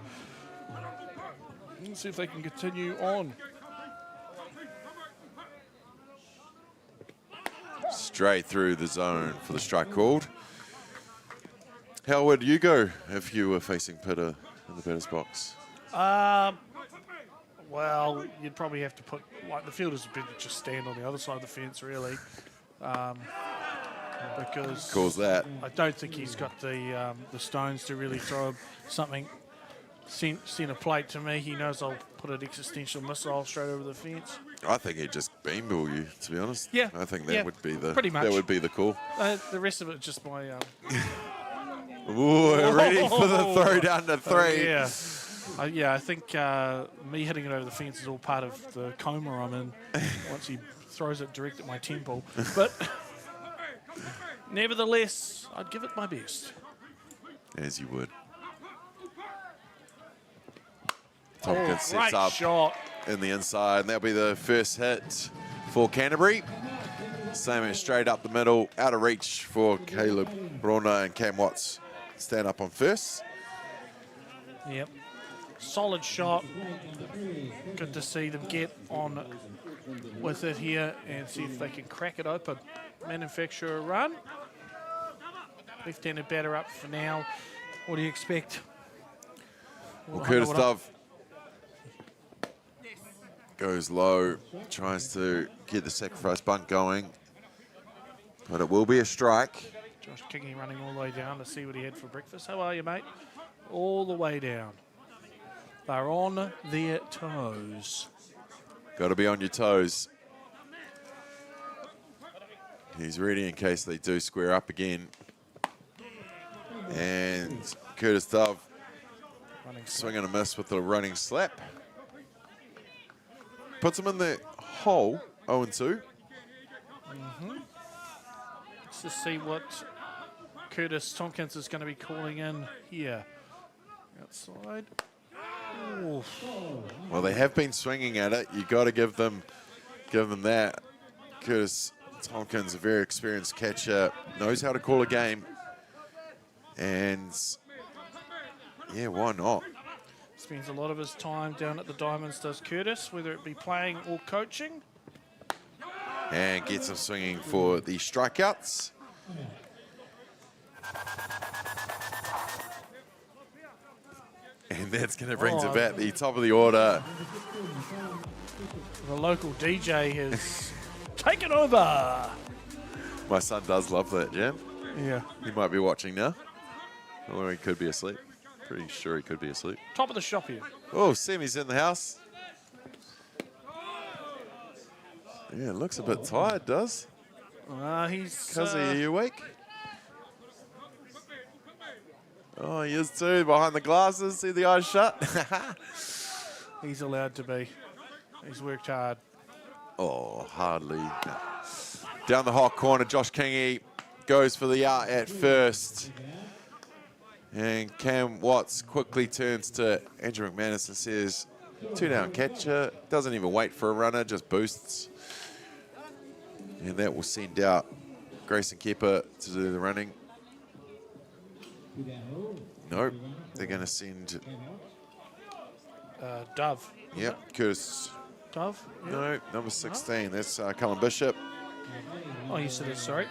let's see if they can continue on. Straight through the zone for the strike called. How would you go if you were facing Pitta in the batter's box? Well, you'd probably have to put, like, the fielders would just stand on the other side of the fence, really. because Calls that. I don't think he's got the stones to really throw something centre plate to me. He knows I'll put an existential missile straight over the fence. I think he'd just beanball you, to be honest. Yeah. I think that would be the pretty much. That would be the call. The rest of it just my. Ooh, ready for the throw down to 3. I think me hitting it over the fence is all part of the coma I'm in once he throws it direct at my temple. But nevertheless, I'd give it my best. As you would. Tompkins sets great up shot. in the inside, and that'll be the first hit for Canterbury. Same as straight up the middle, out of reach for Caleb Brona and Cam Watts. Stand up on first. Yep. Solid shot. Good to see them get on with it here and see if they can crack it open. Manufacture a run. Left-handed batter up for now. What do you expect? Well, Curtis Dove goes low, tries to get the sacrifice bunt going, but it will be a strike. Josh Kingy running all the way down to see what he had for breakfast. How are you, mate? All the way down. They're on their toes. Got to be on your toes. He's ready in case they do square up again. And Curtis Dove swing and a miss with the running slap. Puts him in the hole, 0-2. Let's just see what Curtis Tompkins is going to be calling in here. Outside. Ooh. Well, they have been swinging at it. You got to give them that. Curtis Tompkins, a very experienced catcher, knows how to call a game. And yeah, why not? Spends a lot of his time down at the Diamonds, does Curtis, whether it be playing or coaching. And gets him swinging for the strikeouts. And that's going to bring to bat the top of the order. The local DJ has taken over. My son does love that jam. Yeah. He might be watching now. Or he could be asleep. Pretty sure he could be asleep. Top of the shop here. Oh, Sammy's in the house. Yeah, it looks a bit tired, does? He's... Cuzzy, are you awake? Oh, he is too, behind the glasses. See the eyes shut? He's allowed to be. He's worked hard. Oh, hardly. No. Down the hot corner, Josh Kingy goes for the out at first. And Cam Watts quickly turns to Andrew McManus and says, 2 down catcher. Doesn't even wait for a runner, just boosts. And that will send out Grayson Kepper to do the running. Nope, they're going to send... Dove. Yep, Curtis. Dove? Yep. No, number 16. That's Cullen Bishop. Oh, you said it, sorry.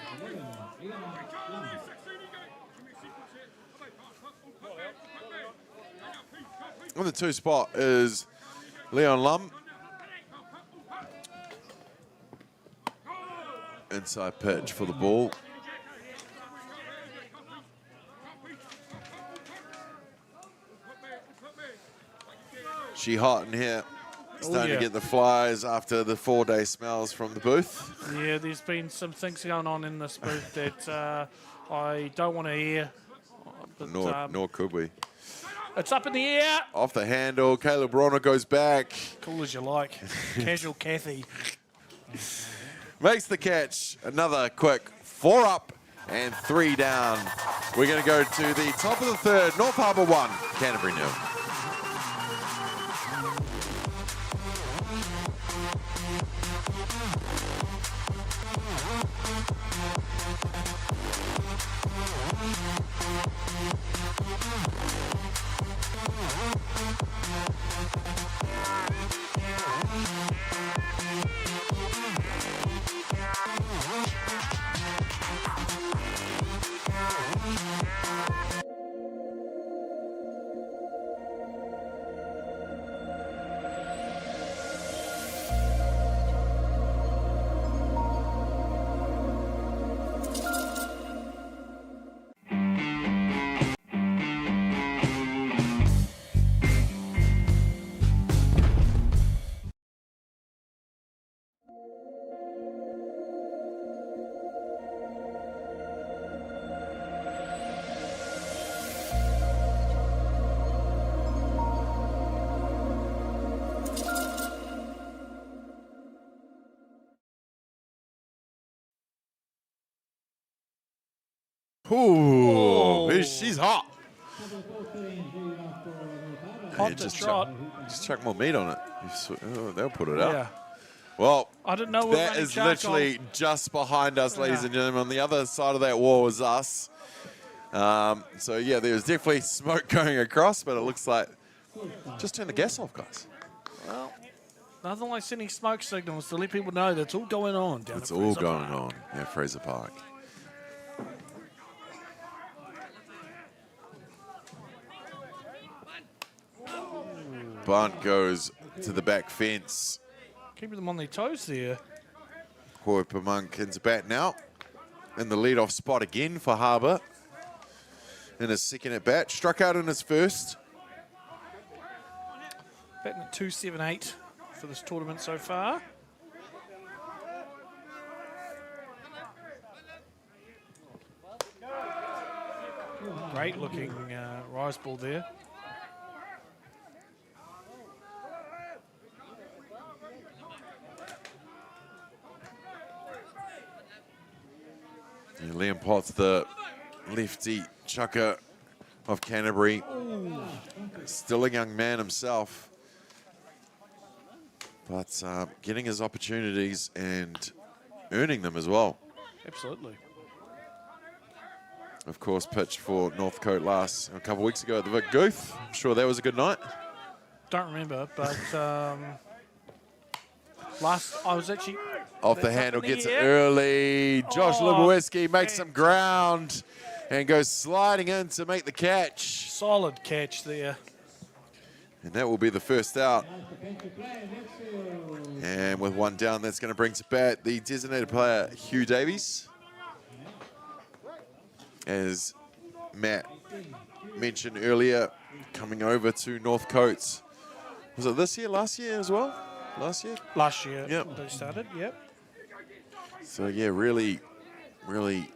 On the 2 spot is Leon Lum. Inside pitch for the ball. She hot in here. Starting to get the flies after the 4-day smells from the booth. Yeah, there's been some things going on in this booth that I don't want to hear. But, Nor could we. It's up in the air. Off the handle. Caleb Brona goes back. Cool as you like. Casual Kathy. Makes the catch. Another quick 4 up and 3 down. We're going to go to the top of the 3rd. North Harbour 1, Canterbury 0. Ooh, she's hot. Hot Hey, to just trot. just chuck more meat on it. Oh, they'll put it out. Yeah. Well, I didn't know we were that running is charcoal. literally just behind us, ladies Yeah. and gentlemen. On the other side of that wall is us. So, yeah, there's definitely smoke going across, but it looks like just turn the gas off, guys. Well, nothing like sending smoke signals to let people know that's all going on down It's at all Fraser going Park. on at Fraser Park. Bunt goes to the back fence. Keeping them on their toes there. Hoipa Monk into bat now. In the lead-off spot again for Harbour. In his second at bat. Struck out in his first. Batting at 278 for this tournament so far. Great looking rise ball there. Yeah, Liam Potts, the lefty chucker of Canterbury. Still a young man himself. But getting his opportunities and earning them as well. Absolutely. Of course, pitched for Northcote a couple of weeks ago at the Vic Gooth. I'm sure that was a good night. Don't remember, but I was actually Off the that's up handle, in the gets it air. early. Josh Oh, Lubowiecki makes some ground and goes sliding in to make the catch. solid catch there. And that will be the first out. And with one down, that's going to bring to bat the designated player, Hugh Davies. As Matt mentioned earlier, coming over to Northcote. Was it this year, last year as well? Last year? Last year Yep. they started, yep. So, yeah, really, really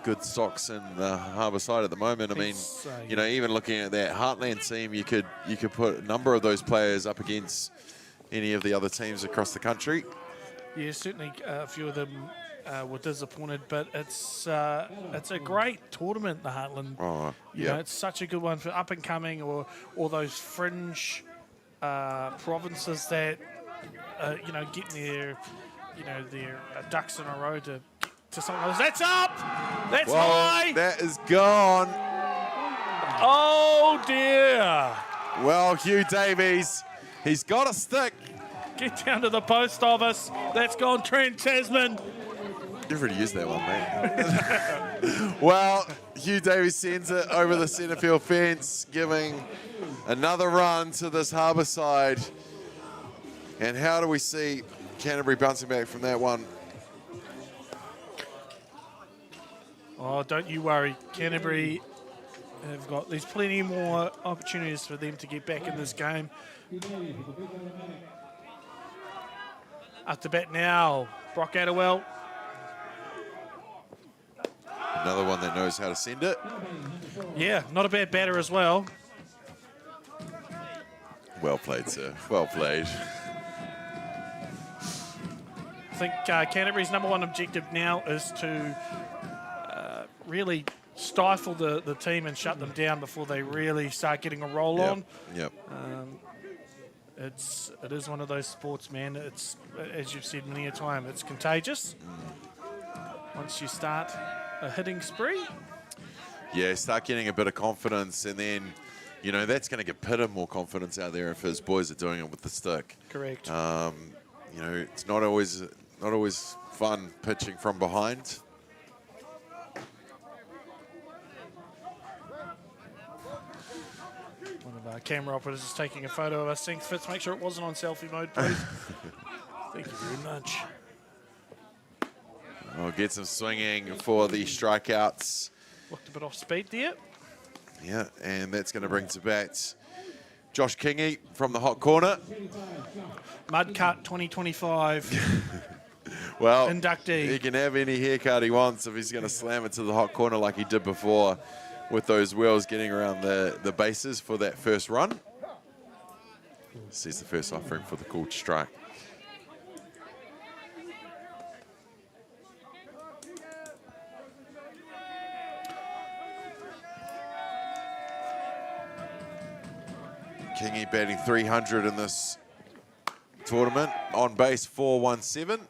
good stocks in the Harbour side at the moment. I mean, It's, you know, even looking at that Heartland team, you could put a number of those players up against any of the other teams across the country. Yeah, certainly a few of them were disappointed, but it's a great tournament, the Heartland. Oh, You yeah. know, it's such a good one for up and coming or those fringe provinces that you know, getting their ducks in a row to something else. That's up. That's Well, high. that is gone. Oh dear. Well, Hugh Davies, he's got a stick. Get down to the post office. That's gone Trent Tasman. You've already used that one, mate. Well, Hugh Davies sends it over the centre field fence, giving another run to this Harbour side. And how do we see Canterbury bouncing back from that one? Oh, don't you worry. Canterbury have got, there's plenty more opportunities for them to get back in this game. Up to bat now, Brock Adderwell. Another one that knows how to send it. Yeah, not a bad batter as well. Well played, sir. Well played. I think Canterbury's number one objective now is to really stifle the team and shut them down before they really start getting a roll on. Yep. It is one of those sports, man. It's, as you've said many a time, it's contagious. Once you start a hitting spree. Yeah, start getting a bit of confidence, and then, you know, that's going to get Pitta more confidence out there if his boys are doing it with the stick. Correct. You know, it's not always fun pitching from behind. One of our camera operators is taking a photo of us. Thanks, Fitz. Make sure it wasn't on selfie mode, please. Thank you very much. We'll get some swinging for the strikeouts. Looked a bit off speed there. Yeah, and that's going to bring to bat Josh Kingy from the hot corner. Mud Cut 2025 Well, inductee. he can have any haircut he wants if he's going to slam it to the hot corner like he did before with those wheels getting around the bases for that first run. Sees the first offering for the called strike. Kingy batting 300 in this tournament. On base 417.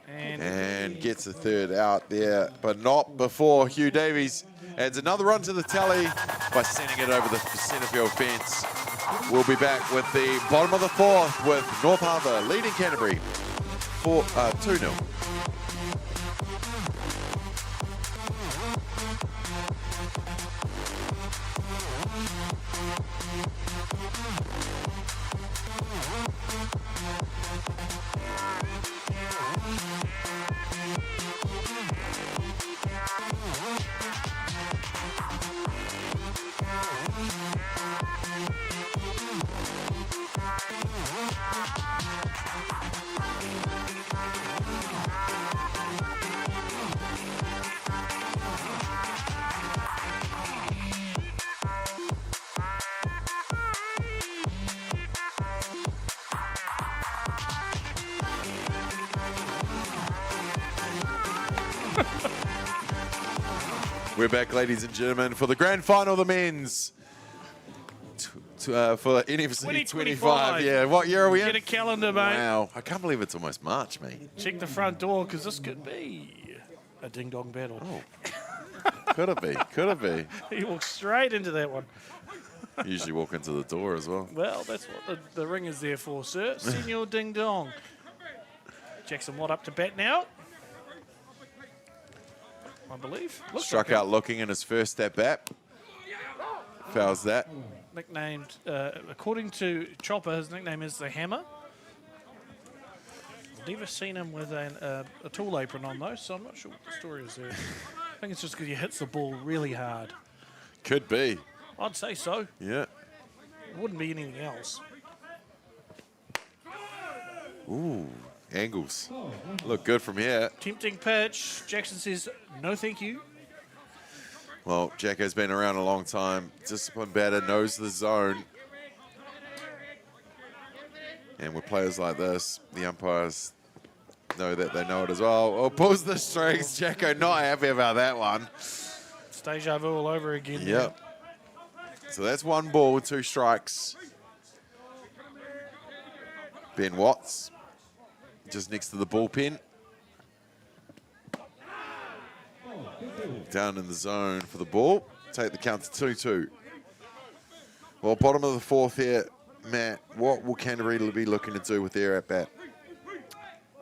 And gets a third out there, but not before Hugh Davies adds another run to the tally by sending it over the centre field fence. We'll be back with the bottom of the fourth with North Harbour leading Canterbury 2-0. We're back, ladies and gentlemen, for the grand final of the men's for NFC 25. Yeah, what year are we in? Get a calendar, mate. Wow, I can't believe it's almost March, mate. Check the front door, because this could be a ding-dong battle. Oh, could it be? Could it be? He walked straight into that one. Usually walk into the door as well. Well, that's what the ring is there for, sir. Senor Ding Dong. Jackson Watt up to bat now, I believe. Struck out looking in his first at bat. Fouls that. Nicknamed, according to Chopper, his nickname is the Hammer. I've never seen him with a tool apron on, though, so I'm not sure what the story is there. I think it's just because he hits the ball really hard. Could be. I'd say so. Yeah. It wouldn't be anything else. Ooh, angles. Look good from here. Tempting pitch. Jackson says, no thank you. Well, Jacko's been around a long time. Disciplined batter, knows the zone. And with players like this, the umpires know that they know it as well. Oh, pulls the strings. Jacko not happy about that one. It's deja vu all over again. Yep. So that's 1 ball, 2 strikes. Ben Watts, just next to the bullpen. Down in the zone for the ball. Take the count to 2-2. Well, bottom of the fourth here, Matt, what will Canterbury be looking to do with their at-bat?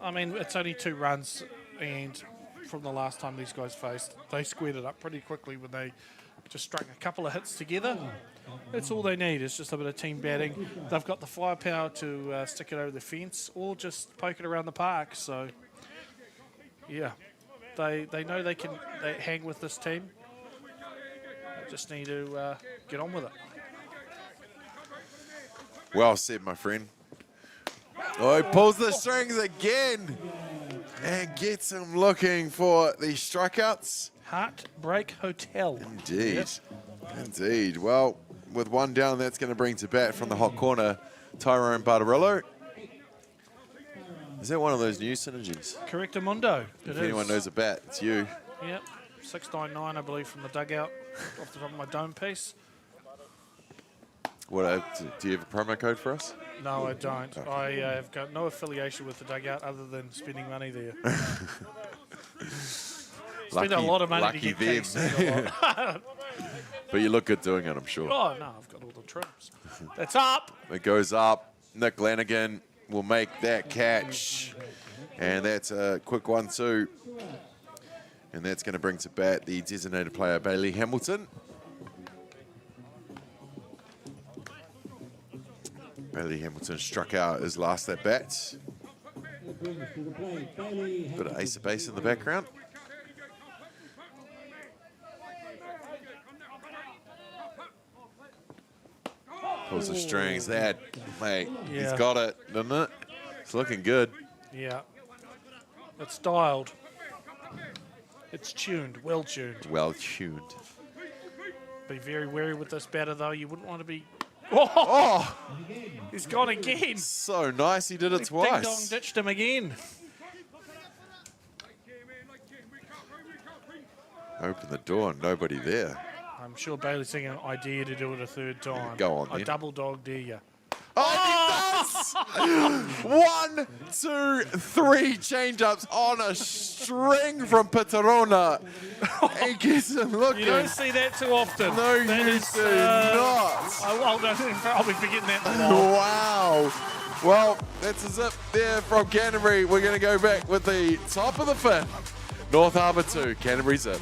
I mean, it's only 2 runs, and from the last time these guys faced, they squared it up pretty quickly when they just strung a couple of hits together. That's all they need. It's just a bit of team batting. They've got the firepower to stick it over the fence or just poke it around the park. So, yeah, they know they can hang with this team. They just need to get on with it. Well said, my friend. Oh, he pulls the strings again and gets him looking for the strikeouts. Heartbreak Hotel. Indeed. Yep. Indeed. Well, with 1 down, that's going to bring to bat from the hot corner, Tyrone Bartarillo. Is that one of those new synergies? Correctamundo. If anyone knows a bat, it's you. Yep. 699, I believe, from the dugout off the top of my dome piece. What? Do you have a promo code for us? No, I don't. Okay. I have got no affiliation with the dugout other than spending money there. Spend a lot of money to get them. But you look good doing it, I'm sure. Oh, no, I've got all the trims. That's up. It goes up. Nick Lanigan will make that catch. And that's a quick 1-2. And that's going to bring to bat the designated player, Bailey Hamilton. Bailey Hamilton struck out his last at bat. Bit of ace of base in the background. Pulls the strings. That, mate, he's got it, doesn't it? It's looking good. Yeah. It's dialed. It's tuned, well tuned. Well tuned. Be very wary with this batter, though. You wouldn't want to be... Oh! He's gone again. So nice, he did it twice. Ding Dong ditched him again. Open the door, nobody there. I'm sure Bailey's thinking, I dare to do it a third time. Go on, I then. double dog dare you. Oh, he does! 1, 2, 3 change-ups on a string from Paterona. He gets him looking. You don't see that too often. No, That you is, do not. I'll be forgetting that tomorrow. Wow. Well, that's a zip there from Canterbury. We're going to go back with the top of the 5th. North Harbour 2, Canterbury zip.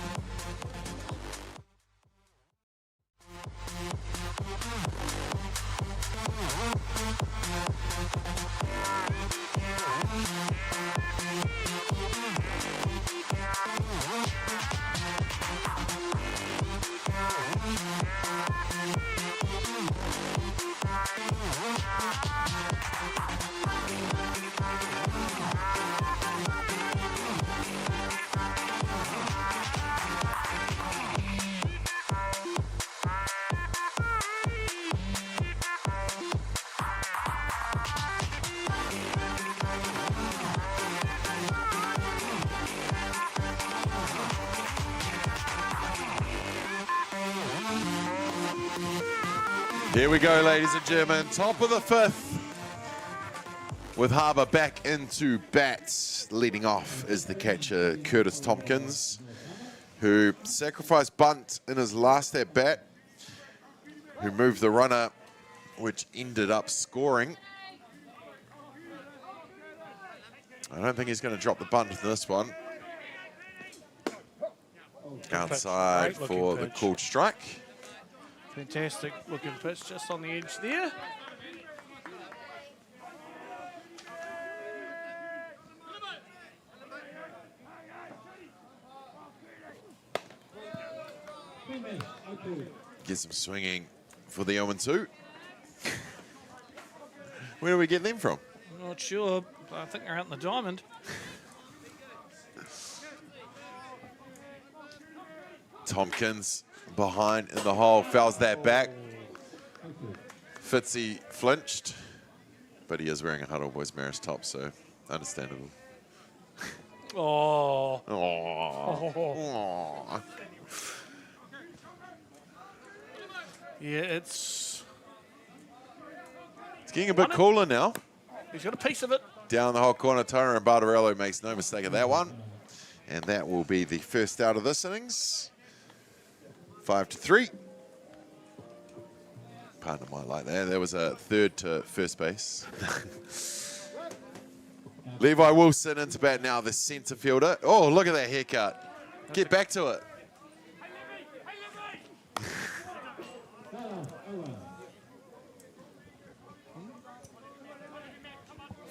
Here we go, ladies and gentlemen. Top of the 5th. With Harbour back into bats. Leading off is the catcher, Curtis Tompkins, who sacrificed bunt in his last at bat, who moved the runner, which ended up scoring. I don't think he's going to drop the bunt in this one. Outside for the called strike. Fantastic looking pitch just on the edge there. Gets him swinging for the 0-2. Where do we get them from? I'm not sure. I think they're out in the diamond. Tompkins behind in the hole, fouls that back. Fitzy flinched, but he is wearing a Hutt Boys Maris top, so understandable. Oh. Aww. Yeah, it's Getting a bit cooler now. He's got a piece of it. Down the whole corner, Tyrone Barbarello makes no mistake of that one. And that will be the first out of this innings. 5-3. Partner might like that. There was a third to first base. Levi Wilson into bat now, the centre fielder. Oh, look at that haircut. Get back to it.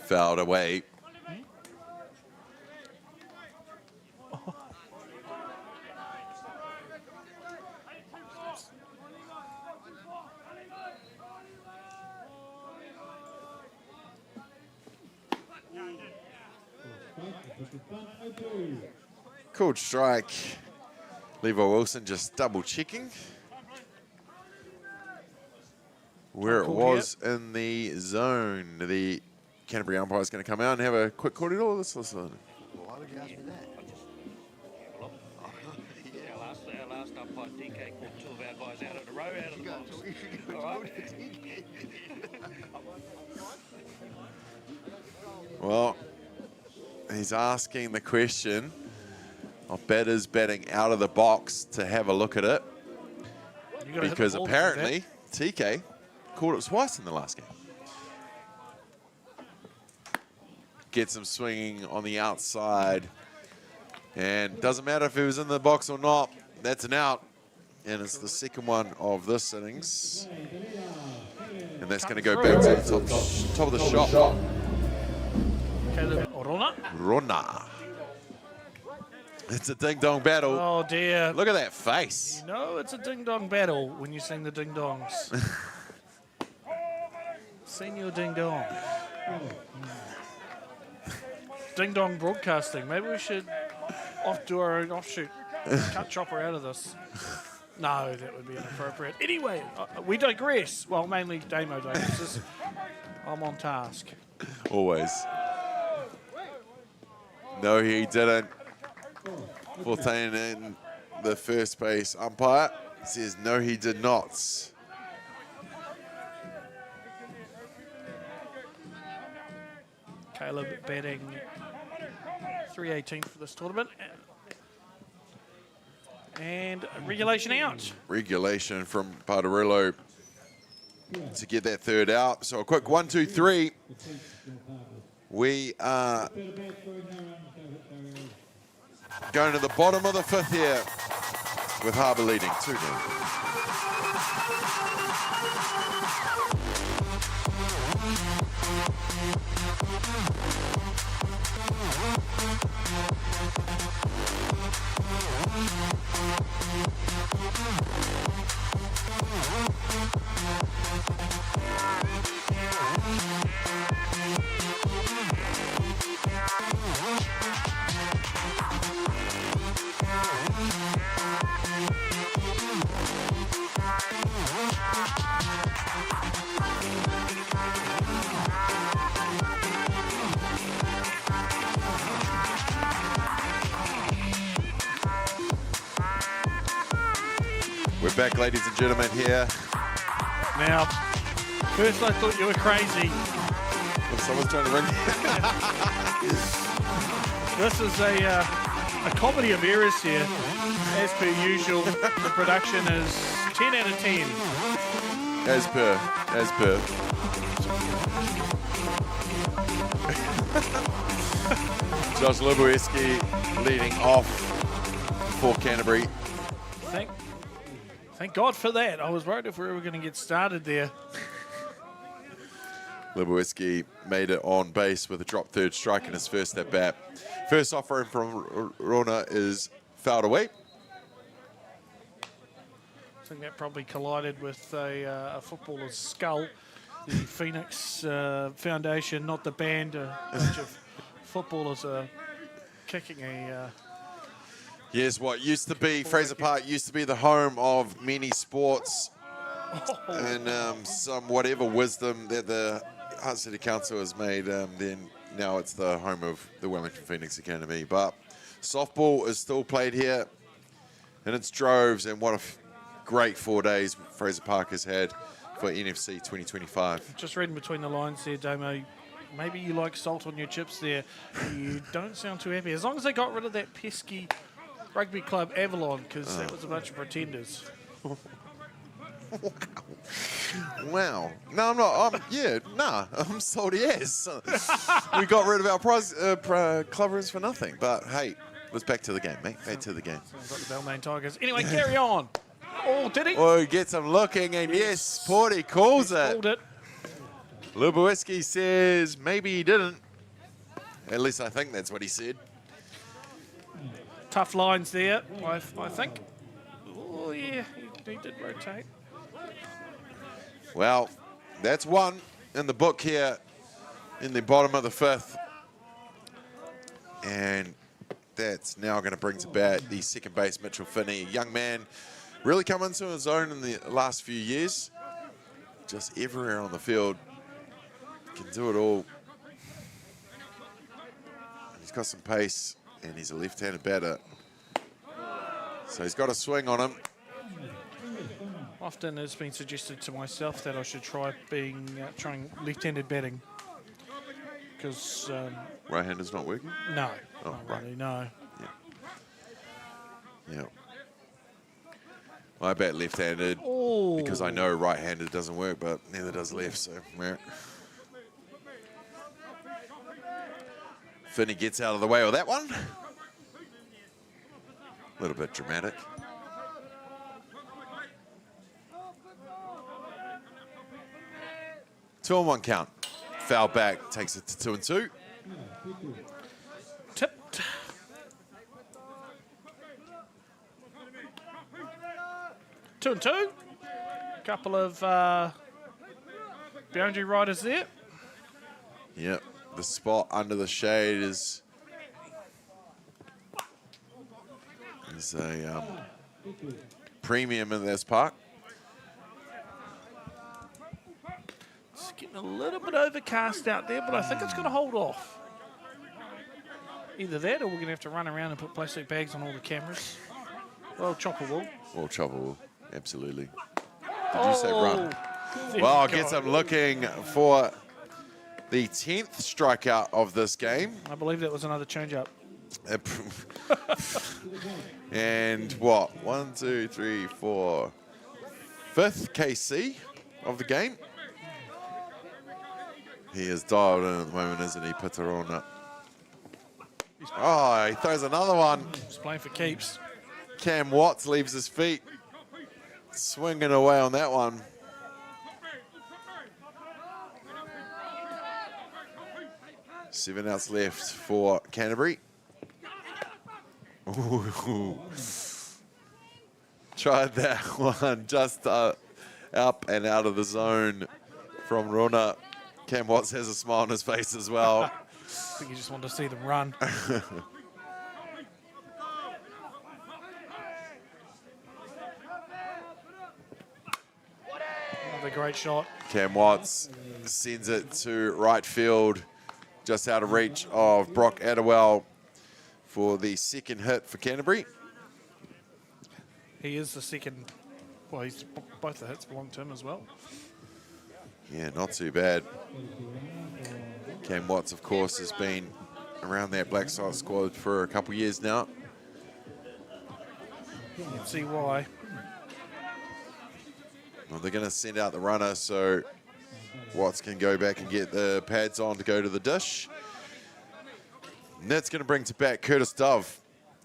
Fouled away. Called strike. Levi Wilson just double checking where it was in the zone. The Canterbury umpire is going to come out and have a quick call to all. Let's listen. Why would you ask me that? Our last umpire, DK, called two of our guys out of the row, out of the box. All right. Well, he's asking the question of batters batting out of the box to have a look at it, because apparently TK called it twice in the last game. Gets him swinging on the outside, and doesn't matter if he was in the box or not, that's an out, and it's the second one of this innings, and that's going to go back to the top of the shot. Rona. It's a ding-dong battle. Oh, dear. Look at that face. You know it's a ding-dong battle when you sing the ding-dongs. Sing your ding-dong. Ding-dong broadcasting. Maybe we should do our own offshoot. Cut Chopper out of this. No, that would be inappropriate. Anyway, we digress. Well, mainly Damo digresses. I'm on task. Always. No, he didn't. Fortain in the first base umpire. says no, he did not. Caleb batting 318 for this tournament. And regulation out. Regulation from Parderillo to get that third out. So a quick 1, 2, 3. We are going to the bottom of the fifth here with Harbour leading 2-0. We're back, ladies and gentlemen, here. Now, first I thought you were crazy. Well, someone's trying to ring. This is a comedy of errors here. As per usual, the production is 10 out of 10. As per. Josh Lubowiecki leading off for Canterbury. Thank God for that. I was worried if we were going to get started there. Lubowiecki made it on base with a drop third strike in his first at bat. First offering from Rona is fouled away. I think that probably collided with a footballer's skull. The Phoenix Foundation, not the band, a bunch of footballers are kicking a... Yes, what used to be, Fraser Park used to be the home of many sports and some whatever wisdom that the Hutt City Council has made, then now it's the home of the Wellington Phoenix Academy. But softball is still played here in its droves, and what a great 4 days Fraser Park has had for NFC 2025. Just reading between the lines there, Damo, maybe you like salt on your chips there. You don't sound too happy. As long as they got rid of that pesky rugby club Avalon, because that was a bunch of pretenders. Wow. No, I'm not. I'm salty ass. We got rid of our clubbers for nothing. But hey, let's back to the game, mate. Back to the game. Sounds like the Balmain Tigers. Anyway, carry on. Oh, did he? Oh, he gets him looking, and yes, Porty calls it. Called it. Lubowiecki says maybe he didn't. At least I think that's what he said. Tough lines there, I think. Oh, yeah, he did rotate. Well, that's one in the book here in the bottom of the fifth. And that's now going to bring to bat the second base, Mitchell Finney. Young man, really come into his own in the last few years. Just everywhere on the field. Can do it all. He's got some pace, and he's a left-handed batter. So he's got a swing on him. Often it's been suggested to myself that I should try trying left-handed batting. Because... right-hander's not working? No. Oh, not right. really, no. Yeah. I bat left-handed because I know right-handed doesn't work, but neither does left, so... Yeah. Finney gets out of the way with that one. A little bit dramatic. Two on one count. Foul back, takes it to 2-2. Tipped. Two and two. Couple of boundary riders there. Yep. The spot under the shade is a premium in this park. It's getting a little bit overcast out there, but I think it's going to hold off. Either that or we're going to have to run around and put plastic bags on all the cameras. Well, chopper wool. Or chopper wool, Absolutely. Did you say run? There Well, you go. gets him looking for the 10th strikeout of this game. I believe that was another change-up. And what? 1, 2, 3, 4. 5th KC of the game. He is dialed in at the moment, isn't he, Pitarona? Oh, he throws another one. He's playing for keeps. Cam Watts leaves his feet. Swinging away on that one. Seven outs left for Canterbury. Ooh. Tried that one just up and out of the zone from Rona. Cam Watts has a smile on his face as well. I think you just want to see them run. Another great shot. Cam Watts sends it to right field, just out of reach of Brock Adderwell for the second hit for Canterbury. He is the second. Well, both the hits belong to him as well. Yeah, not too bad. Cam Watts, of course, has been around that Black Sox squad for a couple years now. You can see why. Well, they're going to send out the runner so Watts can go back and get the pads on to go to the dish. And that's going to bring to bat Curtis Dove.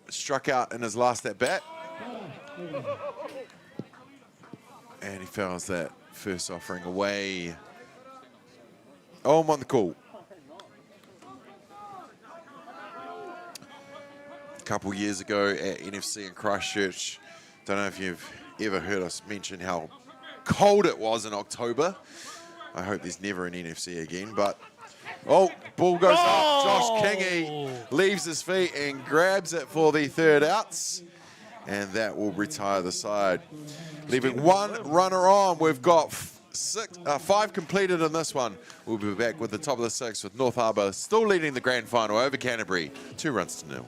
Struck out in his last at bat. And he fouls that first offering away. Oh, I'm on the call. A couple years ago at NFC in Christchurch, don't know if you've ever heard us mention how cold it was in October. I hope there's never an NFC again, but oh, ball goes up. Josh Kingy leaves his feet and grabs it for the third outs, and that will retire the side. Leaving one runner on. We've got 5 completed in this one. We'll be back with the top of the 6th with North Harbour still leading the grand final over Canterbury, 2-0.